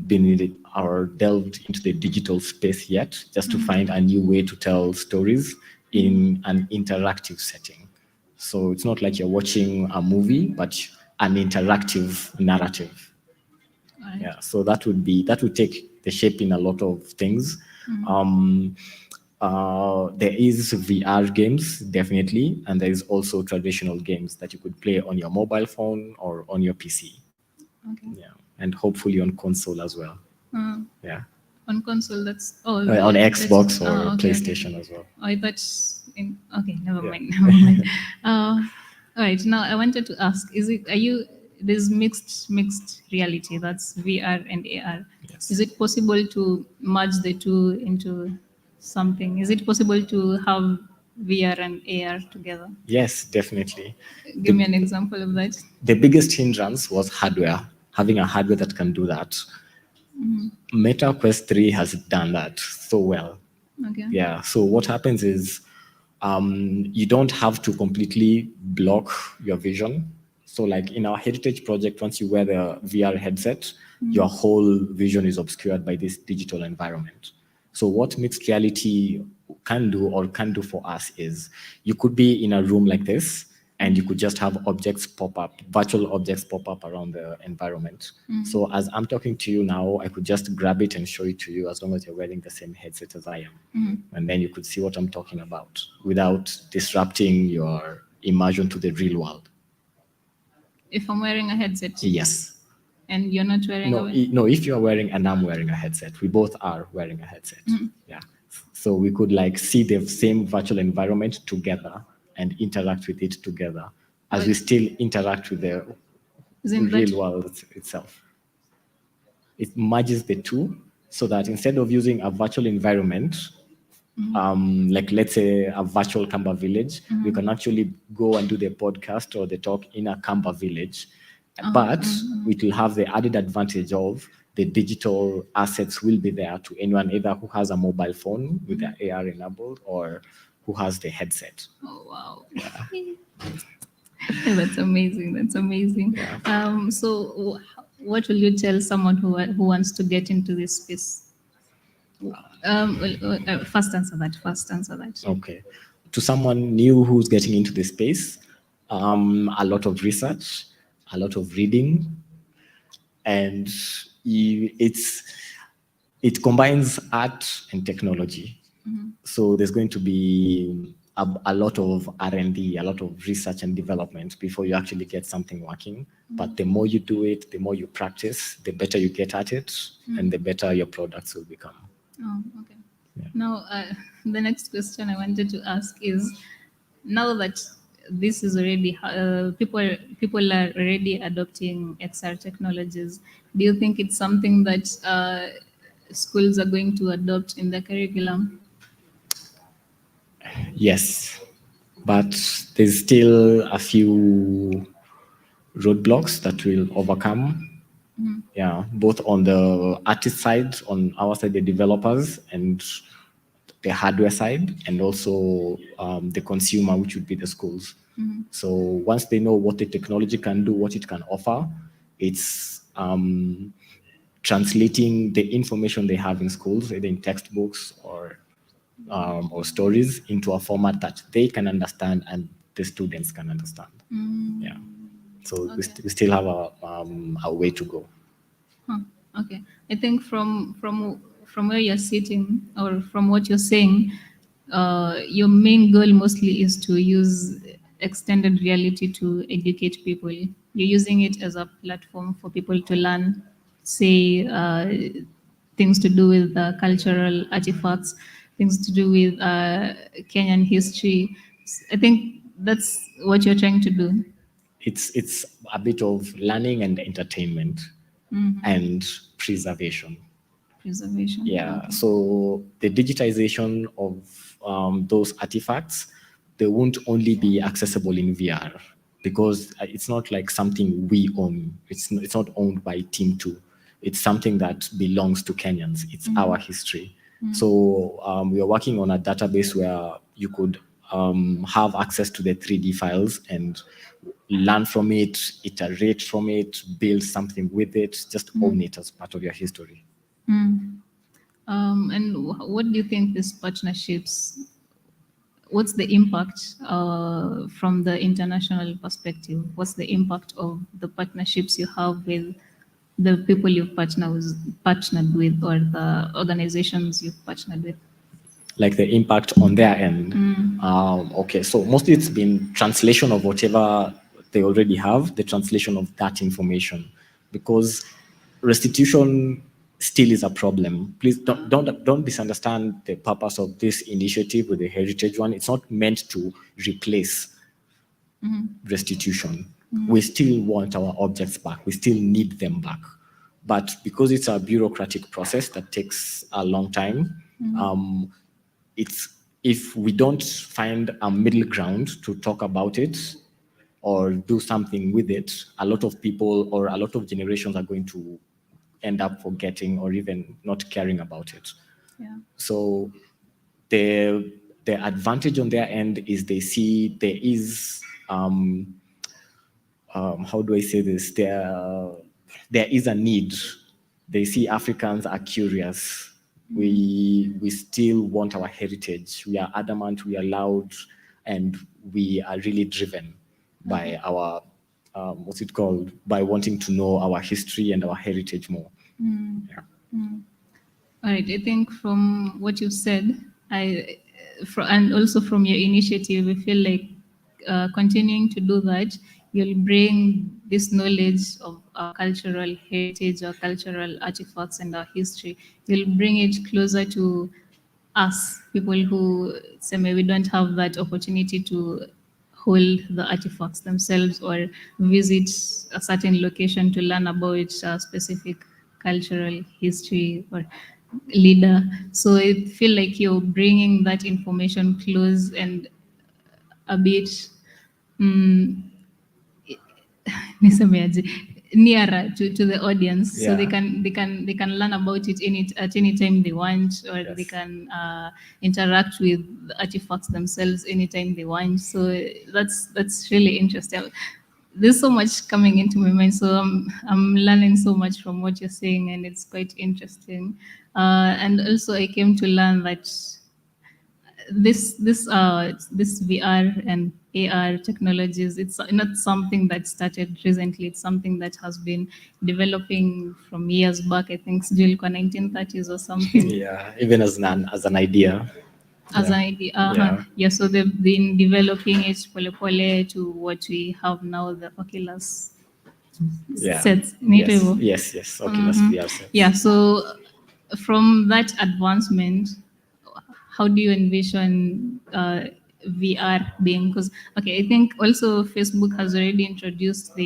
been in it or delved into the digital space yet, just to find a new way to tell stories in an interactive setting. So it's not like you're watching a movie, but an interactive narrative. Right. Yeah, so that would take the shape in a lot of things. There is VR games, definitely, and there is also traditional games that you could play on your mobile phone or on your PC. Okay. Yeah, and hopefully on console as well. Yeah. On console, that's On Xbox or PlayStation as well. I thought okay, never mind. Never mind. All right, now I wanted to ask: there's mixed reality, that's VR and AR? Yes. Is it possible to merge the two into something? Is it possible to have VR and AR together? Yes, definitely. Give me an example of that. The biggest hindrance was hardware, having a hardware that can do that. Meta Quest 3 has done that so well. Okay. Yeah, so what happens is you don't have to completely block your vision. So like in our heritage project, once you wear the VR headset, your whole vision is obscured by this digital environment. So what mixed reality can do for us is you could be in a room like this, and you could just have virtual objects pop up around the environment. So as I'm talking to you now, I could just grab it and show it to you as long as you're wearing the same headset as I am. And then you could see what I'm talking about without disrupting your immersion to the real world. If I'm wearing a headset? Yes. And you're not wearing No, if you're wearing and I'm wearing a headset, we both are wearing a headset. Yeah. So we could like see the same virtual environment together and interact with it together as we still interact with the real world itself. It merges the two so that instead of using a virtual environment, like let's say a virtual Kamba village, we can actually go and do the podcast or the talk in a Kamba village. But it will have the added advantage of the digital assets will be there to anyone either who has a mobile phone with the AR enabled or who has the headset. Oh, wow. Yeah. That's amazing. That's amazing. Yeah. So what will you tell someone who wants to get into this space? First answer that. Okay. To someone new who's getting into this space, a lot of research, a lot of reading, and it combines art and technology. So there's going to be a lot of R&D, a lot of research and development before you actually get something working. But the more you do it, the more you practice, the better you get at it, and the better your products will become. Oh, okay. Yeah. Now, the next question I wanted to ask is, now that this is already, people are already adopting XR technologies, do you think it's something that schools are going to adopt in the curriculum? Yes, but there's still a few roadblocks that we'll overcome. Yeah, both on the artist side, on our side, the developers, and the hardware side and also the consumer, which would be the schools. So once they know what the technology can do, what it can offer, it's translating the information they have in schools, either in textbooks or stories, into a format that they can understand and the students can understand. Yeah. So we still have a way to go. Okay, I think from where you're sitting or from what you're saying, your main goal mostly is to use extended reality to educate people. You're using it as a platform for people to learn, say, things to do with cultural artifacts, things to do with Kenyan history. I think that's what you're trying to do. It's a bit of learning and entertainment and preservation. Preservation. Yeah. Okay. So the digitization of those artifacts, they won't only be accessible in VR because it's not like something we own. It's not owned by Team 2. It's something that belongs to Kenyans. It's our history. So we are working on a database where you could have access to the 3D files and learn from it, iterate from it, build something with it, just own it as part of your history. And what do you think these partnerships, what's the impact from the international perspective? What's the impact of the partnerships you have with the people you've partnered with or the organizations you've partnered with? Like the impact on their end. Okay, so mostly it's been translation of whatever they already have, the translation of that information, because restitution still is a problem. Please don't misunderstand the purpose of this initiative with the heritage one. It's not meant to replace restitution. We still want our objects back. We still need them back. But because it's a bureaucratic process that takes a long time, if we don't find a middle ground to talk about it or do something with it, a lot of people or a lot of generations are going to end up forgetting or even not caring about it. Yeah. So the advantage on their end is they see there is how do I say this? There is a need. They see Africans are curious. We still want our heritage. We are adamant, we are loud, and we are really driven by our, what's it called? By wanting to know our history and our heritage more. Yeah. All right. I think from what you said, and also from your initiative, I feel like continuing to do that, you'll bring this knowledge of our cultural heritage, our cultural artifacts, and our history. You'll bring it closer to us, people who say maybe don't have that opportunity to hold the artifacts themselves or visit a certain location to learn about a specific cultural history or leader. So I feel like you're bringing that information close and a bit nisemeaje, nearer to the audience, so they can learn about it at any time they want, or they can interact with the artifacts themselves anytime they want. So that's really interesting. There's so much coming into my mind, so I'm learning so much from what you're saying, and it's quite interesting. And also, I came to learn that this VR and AR technologies, it's not something that started recently. It's something that has been developing from years back. I think still 1930s or something. Yeah, even as an idea. As an idea, yeah. So they've been developing it pole to what we have now, the Oculus sets. Yes, Oculus VR sets. Yeah. So from that advancement, how do you envision VR being? Because I think also Facebook has already introduced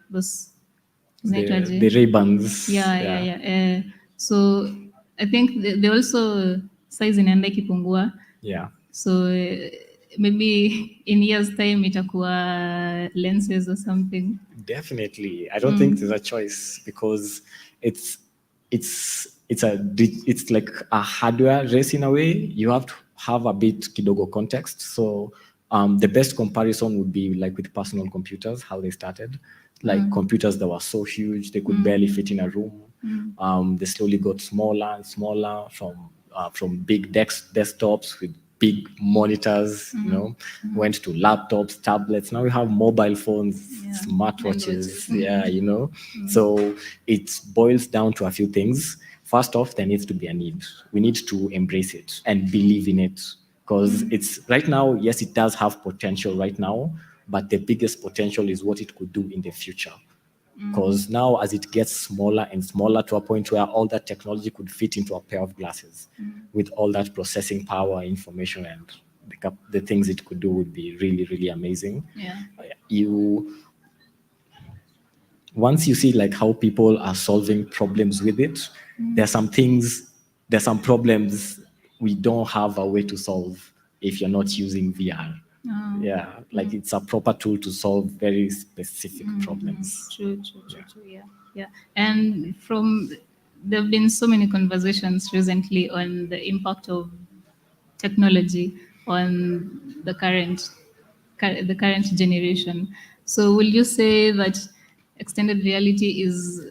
those the Ray-Bans. Yeah. So I think they also size inaenda ikipungua. Yeah. So maybe in years time itakuwa lenses or something. Definitely. I don't think there's a choice, because it's it's like a hardware race in a way. You have to have a bit kidogo context. So the best comparison would be like with personal computers, how they started. Like computers that were so huge, they could barely fit in a room. They slowly got smaller and smaller from big desktops with big monitors, went to laptops, tablets. Now we have mobile phones, smartwatches. So it boils down to a few things. First off, there needs to be a need. We need to embrace it and believe in it, because it's right now, yes, it does have potential right now, but the biggest potential is what it could do in the future. Because now, as it gets smaller and smaller to a point where all that technology could fit into a pair of glasses, with all that processing power, information, and the things it could do would be really, really amazing. Once you see like how people are solving problems with it, there's some problems we don't have a way to solve if you're not using VR. Like it's a proper tool to solve very specific problems. True. Yeah. And there have been so many conversations recently on the impact of technology on the current generation. So will you say that extended reality is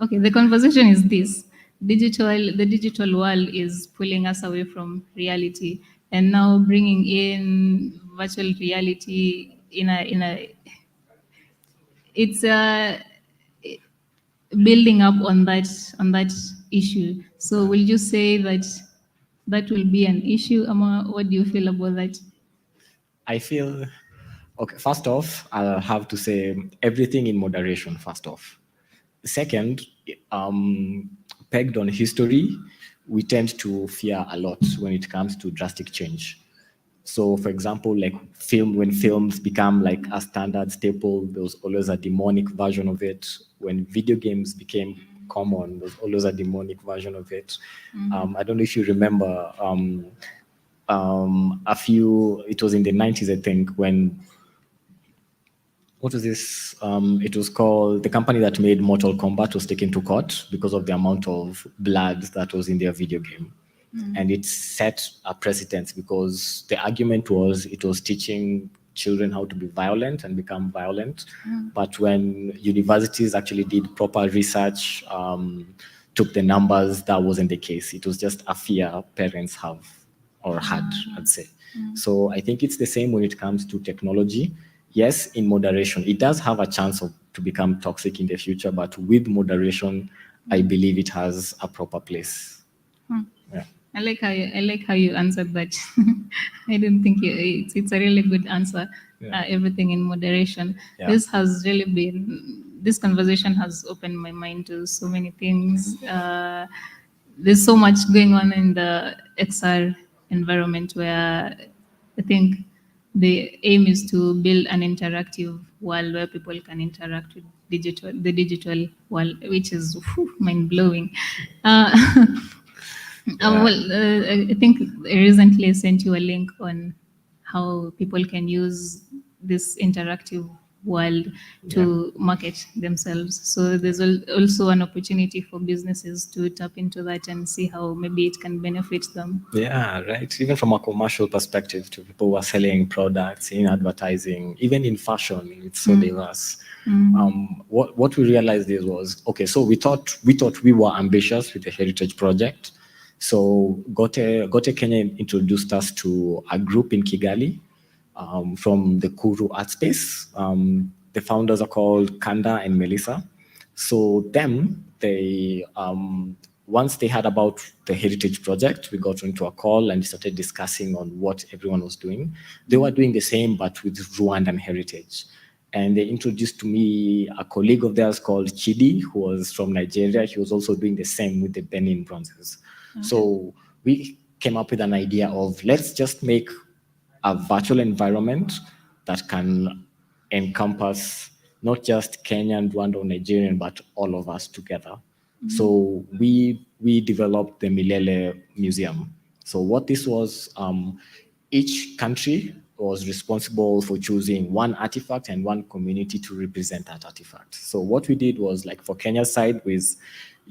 okay? The conversation is this: the digital world is pulling us away from reality, and now bringing in virtual reality it's building up on that issue. So will you say that will be an issue, Ama? What do you feel about that? I feel, okay, first off, I'll have to say everything in moderation, first off. Second, pegged on history, we tend to fear a lot when it comes to drastic change. So, for example, like when films become like a standard staple, there was always a demonic version of it. When video games became common, there was always a demonic version of it. I don't know if you remember it was in the 90s, I think, when, what was this? It was called, the company that made Mortal Kombat was taken to court because of the amount of blood that was in their video game. And it set a precedent because the argument was it was teaching children how to be violent and become violent. But when universities actually did proper research, took the numbers, that wasn't the case. It was just a fear parents have or had, I'd say. So I think it's the same when it comes to technology. Yes, in moderation, it does have a chance to become toxic in the future, but with moderation, I believe it has a proper place. Yeah. I like how you answered that. I didn't think it's a really good answer. Everything in moderation. This has really been, this conversation has opened my mind to so many things. There's so much going on in the XR environment where I think the aim is to build an interactive world where people can interact with the digital world, which is mind blowing. I think I recently sent you a link on how people can use this interactive world to market themselves. So there's also an opportunity for businesses to tap into that and see how maybe it can benefit them. Yeah, right. Even from a commercial perspective, to people who are selling products in advertising, even in fashion, it's so diverse. What we realized was, okay, so we thought we were ambitious with the Heritage Project. So Gote Kenya introduced us to a group in Kigali from the Kuru Art Space. The founders are called Kanda and Melissa. So they once they heard about the Heritage Project, we got into a call and started discussing on what everyone was doing. They were doing the same, but with Rwandan heritage. And they introduced to me a colleague of theirs called Chidi, who was from Nigeria. He was also doing the same with the Benin bronzes. Okay. So we came up with an idea of, let's just make a virtual environment that can encompass not just Kenyan, Rwanda, or Nigerian, but all of us together. So we developed the Milele Museum. So what this was, each country was responsible for choosing one artifact and one community to represent that artifact. So what we did was, like for Kenya's side,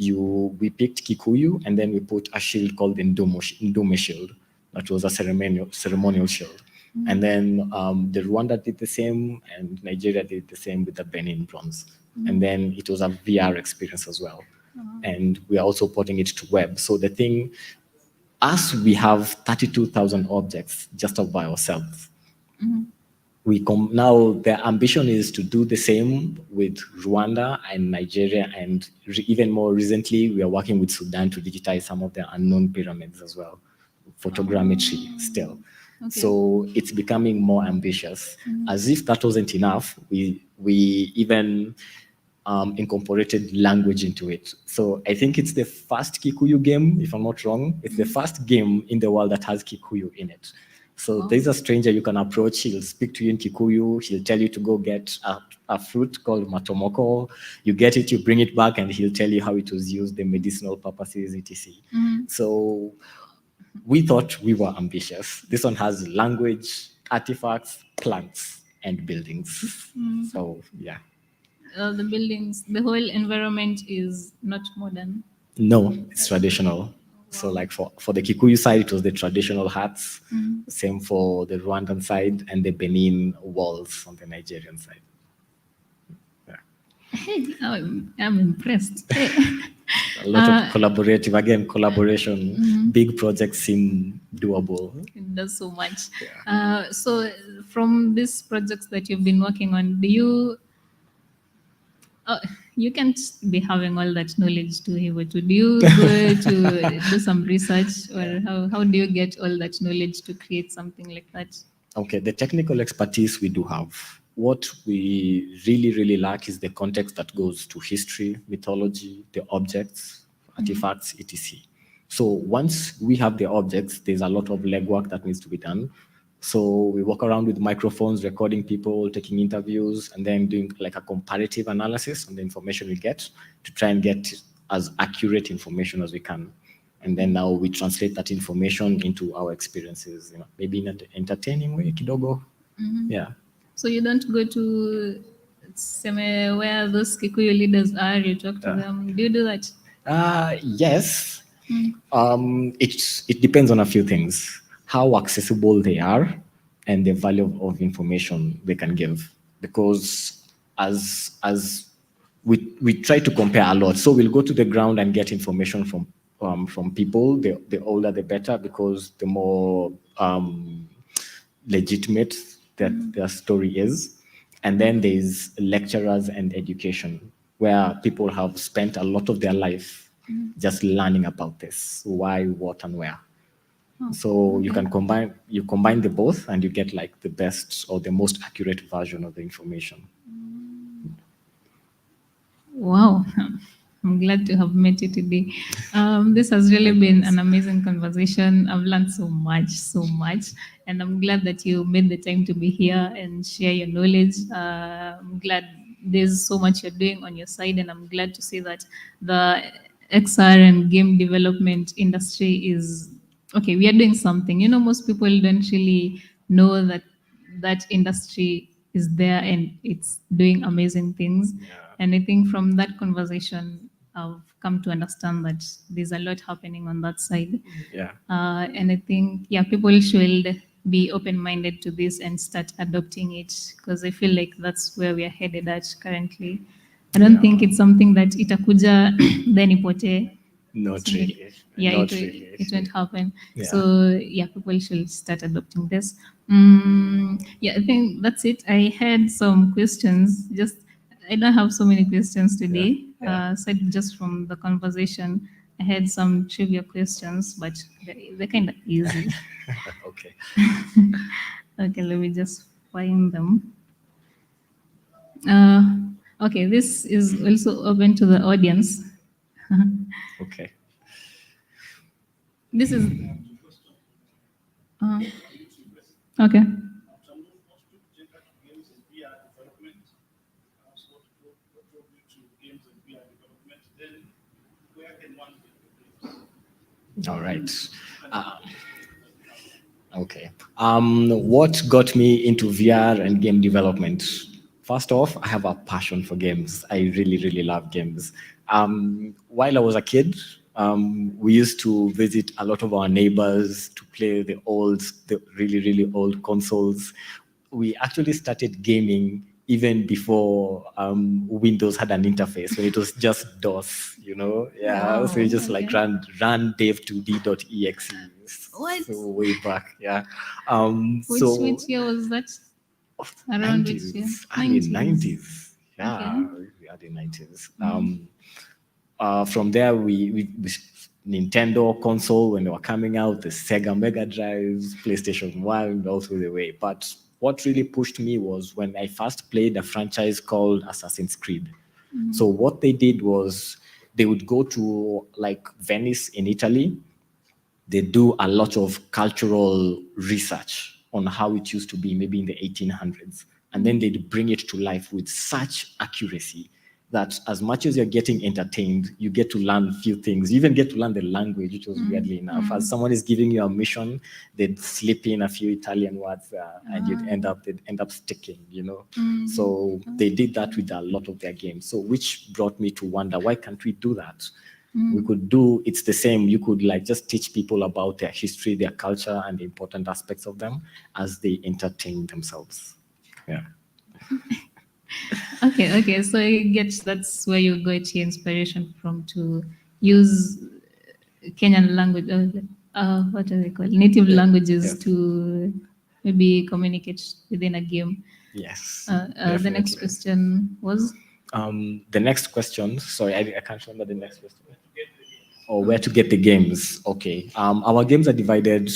we picked Kikuyu, and then we put a shield called the Ndume shield. That was a ceremonial shield. And then the Rwanda did the same, and Nigeria did the same with the Benin bronze. And then it was a VR experience as well. And we are also putting it to web. So the thing, as we have 32,000 objects just by ourselves, now the ambition is to do the same with Rwanda and Nigeria, and even more recently, we are working with Sudan to digitize some of the unknown pyramids as well, photogrammetry still. Okay. So it's becoming more ambitious. As if that wasn't enough, we even incorporated language into it. So I think it's the first Kikuyu game, if I'm not wrong. It's the first game in the world that has Kikuyu in it. So there's a stranger you can approach, he'll speak to you in Kikuyu, he'll tell you to go get a fruit called matomoko. You get it, you bring it back, and he'll tell you how it was used, the medicinal purposes, etc. So we thought we were ambitious. This one has language, artifacts, plants, and buildings. So yeah. The buildings, the whole environment is not modern. No, it's traditional. So like for the Kikuyu side, it was the traditional huts. Same for the Rwandan side and the Benin walls on the Nigerian side. Yeah. Hey, I'm impressed. A lot of collaboration. Big projects seem doable. It does so much. Yeah. So from these projects that you've been working on, do you... you can't be having all that knowledge to Hivo. Do you go to do some research, or how do you get all that knowledge to create something like that? Okay, the technical expertise we do have. What we really lack is the context that goes to history, mythology, the objects, artifacts, etc. So once we have the objects, there's a lot of legwork that needs to be done. So we walk around with microphones, recording people, taking interviews, and then doing like a comparative analysis on the information we get to try and get as accurate information as we can. And then now we translate that information into our experiences, maybe in an entertaining way, kidogo. Yeah. So you don't go to where those Kikuyu leaders are, you talk to them. Do you do that? Yes. It depends on a few things. How accessible they are, and the value of information they can give. Because as we try to compare a lot, so we'll go to the ground and get information from people. The older the better, because the more legitimate that their story is. And then there's lecturers and education, where people have spent a lot of their life just learning about this, why, what, and where. So you can combine the both, and you get like the best or the most accurate version of the information. Wow, I'm glad to have met you today. This has really been an amazing conversation. I've learned so much, and I'm glad that you made the time to be here and share your knowledge. I'm glad there's so much you're doing on your side, and I'm glad to see that the XR and game development industry is okay. We are doing something. Most people don't really know that that industry is there and it's doing amazing things. Yeah. And I think from that conversation, I've come to understand that there's a lot happening on that side. Yeah. And I think, people should be open-minded to this and start adopting it, because I feel like that's where we are headed at currently. I don't think it's something that itakuja then ipote. Not really. Yeah, Not it won't happen. Yeah. So people should start adopting this. I think that's it. I had some questions. I don't have so many questions today. Aside just from the conversation, I had some trivia questions, but they're kind of easy. Okay. Okay, let me just find them. Okay, this is also open to the audience. Okay. This is okay. All right. Okay. What got me into VR and game development? First off, I have a passion for games. I really love games. While I was a kid, we used to visit a lot of our neighbors to play the really, really old consoles. We actually started gaming even before Windows had an interface, when it was just DOS, you know? Yeah, so you just like run dev2d.exe. What? So way back, yeah. Which year was that? Around which year? 90s. Yeah, early 90s. From there, we Nintendo console when they were coming out, the Sega Mega Drives, PlayStation 1, also the way. But what really pushed me was when I first played a franchise called Assassin's Creed. So what they did was they would go to like Venice in Italy. They do a lot of cultural research on how it used to be maybe in the 1800s. And then they'd bring it to life with such accuracy that as much as you're getting entertained, you get to learn a few things. You even get to learn the language, which was weirdly enough. As someone is giving you a mission, they'd slip in a few Italian words and they'd end up sticking, you know. So they did that with a lot of their games. So which brought me to wonder, why can't we do that? We could do, it's the same. You could like just teach people about their history, their culture, and the important aspects of them as they entertain themselves. Yeah. Okay. So I get that's where you got your inspiration from to use Kenyan language, what are they called? Native languages to maybe communicate within a game. Yes. The next question was? The next question, sorry, I can't remember the next question. Or where to get the games. Okay. Our games are divided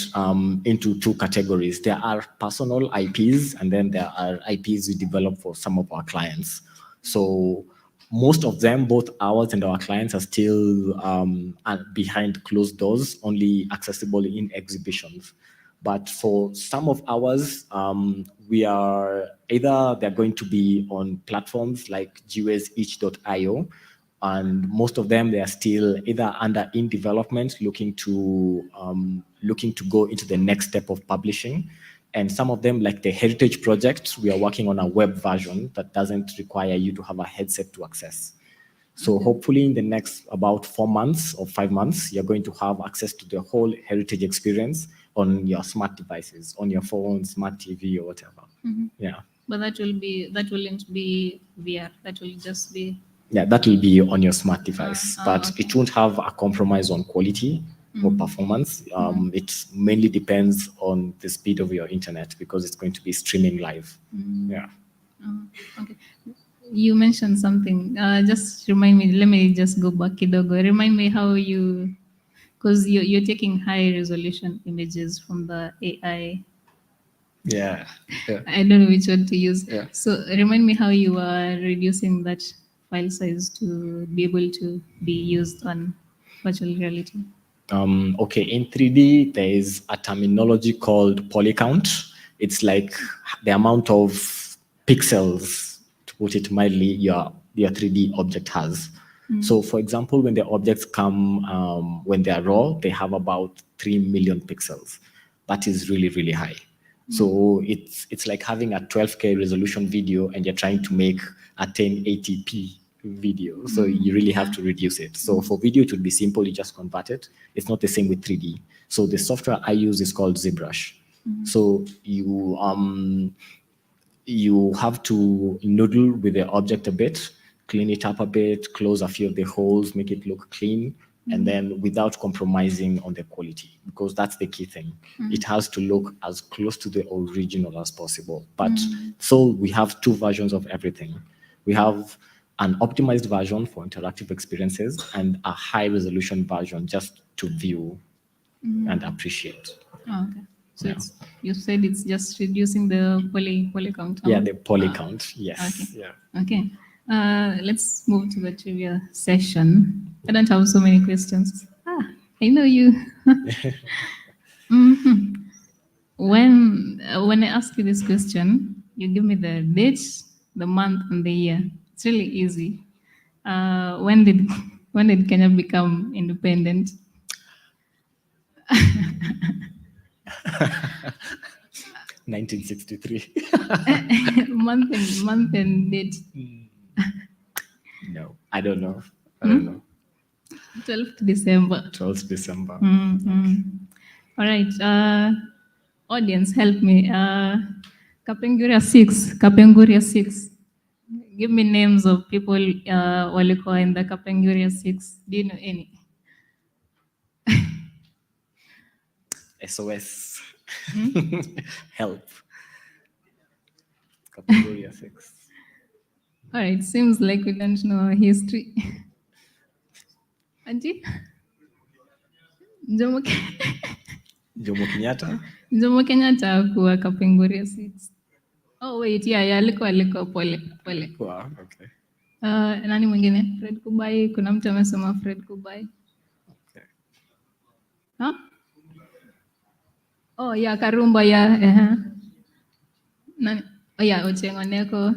into two categories. There are personal IPs, and then there are IPs we develop for some of our clients. So most of them, both ours and our clients, are still behind closed doors, only accessible in exhibitions. But for some of ours, we are either they're going to be on platforms like gwaseach.io, and most of them, they are still either in development, looking to go into the next step of publishing. And some of them, like the Heritage Project, we are working on a web version that doesn't require you to have a headset to access. So hopefully in the next about 4 months or 5 months, you're going to have access to the whole Heritage experience on your smart devices, on your phone, smart TV, or whatever. Yeah. But that won't be VR. That will just be... Yeah, that will be on your smart device, but it won't have a compromise on quality or performance. It mainly depends on the speed of your internet because it's going to be streaming live. Yeah. Okay. You mentioned something. Just remind me. Let me just go back, kidogo. Remind me how you, because you're taking high resolution images from the AI. Yeah. I don't know which one to use. Yeah. So remind me how you are reducing that file size to be able to be used on virtual reality. Okay, in 3D, there is a terminology called polycount. It's like the amount of pixels, to put it mildly, your 3D object has. So for example, when the objects come, when they are raw, they have about 3 million pixels. That is really, really high. So it's like having a 12K resolution video and you're trying to make a 1080p video. So you really have to reduce it. So for video, it would be simple. You just convert it. It's not the same with 3D. So the software I use is called ZBrush. So you have to noodle with the object a bit, clean it up a bit, close a few of the holes, make it look clean, and then without compromising on the quality, because that's the key thing. It has to look as close to the original as possible. But so we have two versions of everything. We have an optimized version for interactive experiences and a high resolution version just to view and appreciate. Oh, okay. So you said it's just reducing the poly count. Yeah, the poly count. Yes. Okay. Yeah. Okay. Let's move to the trivia session. I don't have so many questions. I know you. When I ask you this question, you give me the date, the month, and the year. It's really easy. When did Kenya become independent? 1963. month and date. No, I don't know. I don't know. 12th December. 12th December. All right. Audience, help me. Kapenguria 6. Kapenguria 6. Give me names of people walikuwa in the Kapenguria 6. Do you know any? SOS. Help. Category 6. All right. Seems like we don't know history. Auntie? Jomo Jomo Kenyatta. Jomo Kenyatta hakuwa Kapenguria 6. Oh wait, yeah, alikuwa pole. Wow, okay. Nani mwingine? Fred Kubai. Kuna mtu amesema Fred Kubai. Okay. Huh? Oh yeah, Karumba, yeah. Nani? Oh yeah, Ochieng' Oneko.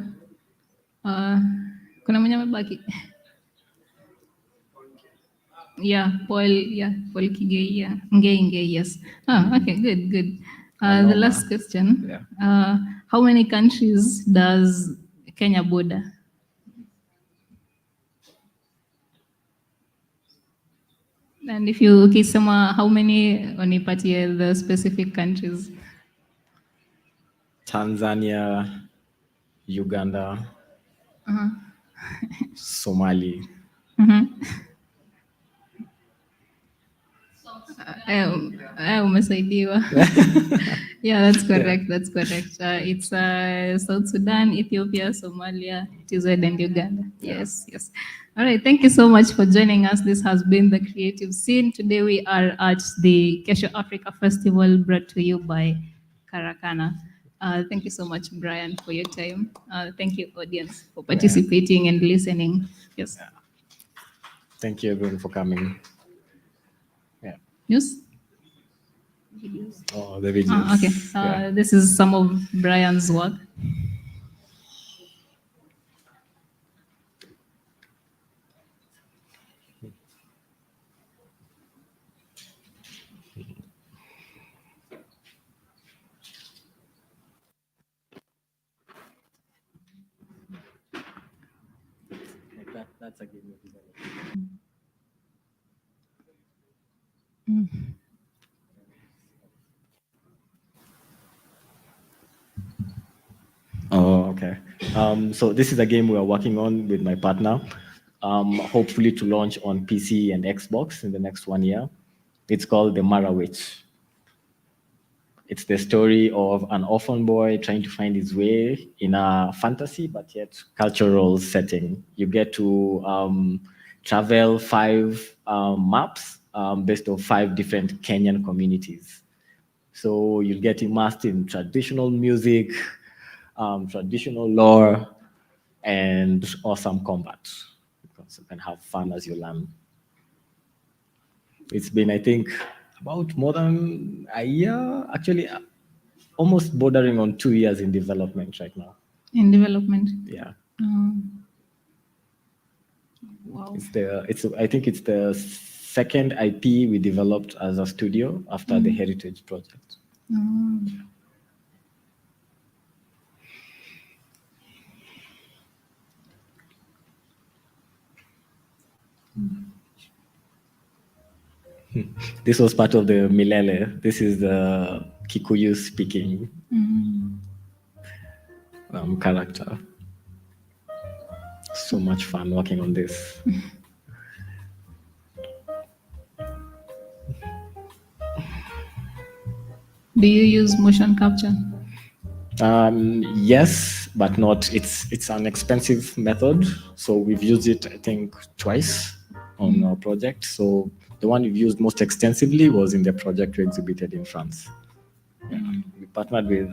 Kuna mwenye amebaki? Yeah, Paul Kigei, yeah. Ngei, yes. Okay, good. The last question. Yeah. How many countries does Kenya border? And if you ukisema how many unipatie the specific countries? Tanzania, Uganda, Somali. Umesaidiwa. Yeah, that's correct. It's South Sudan, Ethiopia, Somalia, TZ, and Uganda. Yes. All right, thank you so much for joining us. This has been The Creative Scene. Today we are at the Kesho Afrika Festival brought to you by Karakana. Thank you so much, Brian, for your time. Thank you, audience, for participating and listening. Yes. Thank you, everyone, for coming. Yeah. News? Oh, the videos. Okay. This is some of Brian's work. That's a game of development. Oh, okay. So this is a game we are working on with my partner, hopefully to launch on PC and Xbox in the next 1 year. It's called The Mara Witch. It's the story of an orphan boy trying to find his way in a fantasy but yet cultural setting. You get to travel 5 maps based on 5 different Kenyan communities. So you'll get immersed in traditional music, traditional lore, and awesome combat, because you can have fun as you learn. It's been, I think, about more than a year, actually, almost bordering on 2 years in development right now. In development? Yeah. Wow. I think it's the second IP we developed as a studio after the Heritage Project. This was part of the Milele. This is the Kikuyu speaking character. So much fun working on this. Do you use motion capture? Yes, but not. It's an expensive method, so we've used it, I think, twice on our project. So the one we've used most extensively was in the project we exhibited in France. Yeah. We partnered with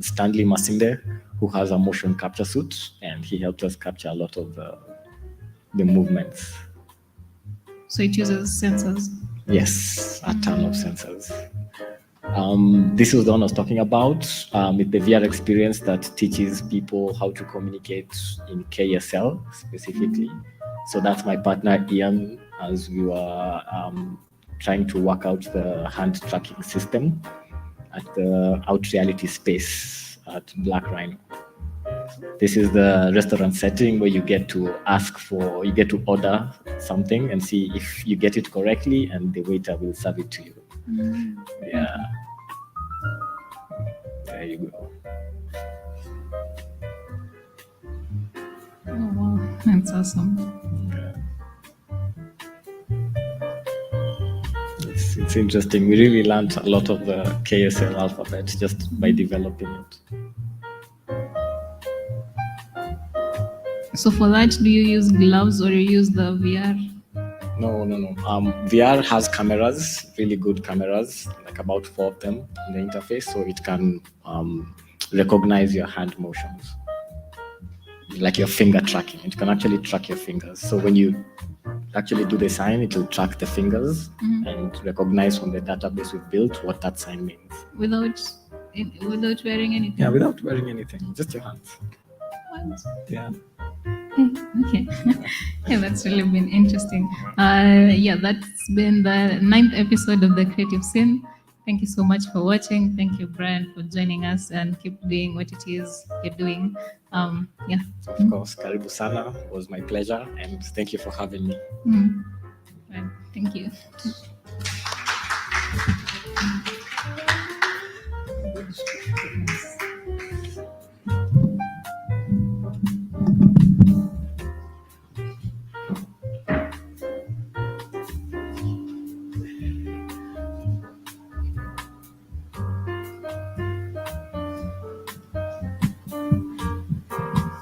Stanley Masinde, who has a motion capture suit, and he helped us capture a lot of the movements. So it uses sensors? Yes, a ton of sensors. This was the one I was talking about, with the VR experience that teaches people how to communicate in KSL specifically. So that's my partner Ian, as we were trying to work out the hand tracking system at the Out Reality space at Black Rhino. This is the restaurant setting where you get to order something and see if you get it correctly, and the waiter will serve it to you. Yeah. There you go. Oh, wow. That's awesome. It's interesting. We really learned a lot of the KSL alphabet just by developing it. So for that, do you use gloves or you use the VR? No. VR has cameras, really good cameras, like about 4 of them in the interface, so it can recognize your hand motions, like your finger tracking. It can actually track your fingers. So when you actually do the sign, it will track the fingers and recognize from the database we've built what that sign means. Without wearing anything? Yeah, without wearing anything, just your hands. What? Yeah. Okay. Yeah, that's really been interesting. Yeah, that's been the 9th episode of The Creative Scene. Thank you so much for watching. Thank you, Brian, for joining us, and keep doing what it is you're doing. Yeah. Of course, karibu sana. It was my pleasure, and thank you for having me. Right. Thank you.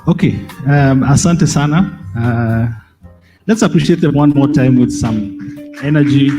Okay, asante sana. Let's appreciate them one more time with some energy.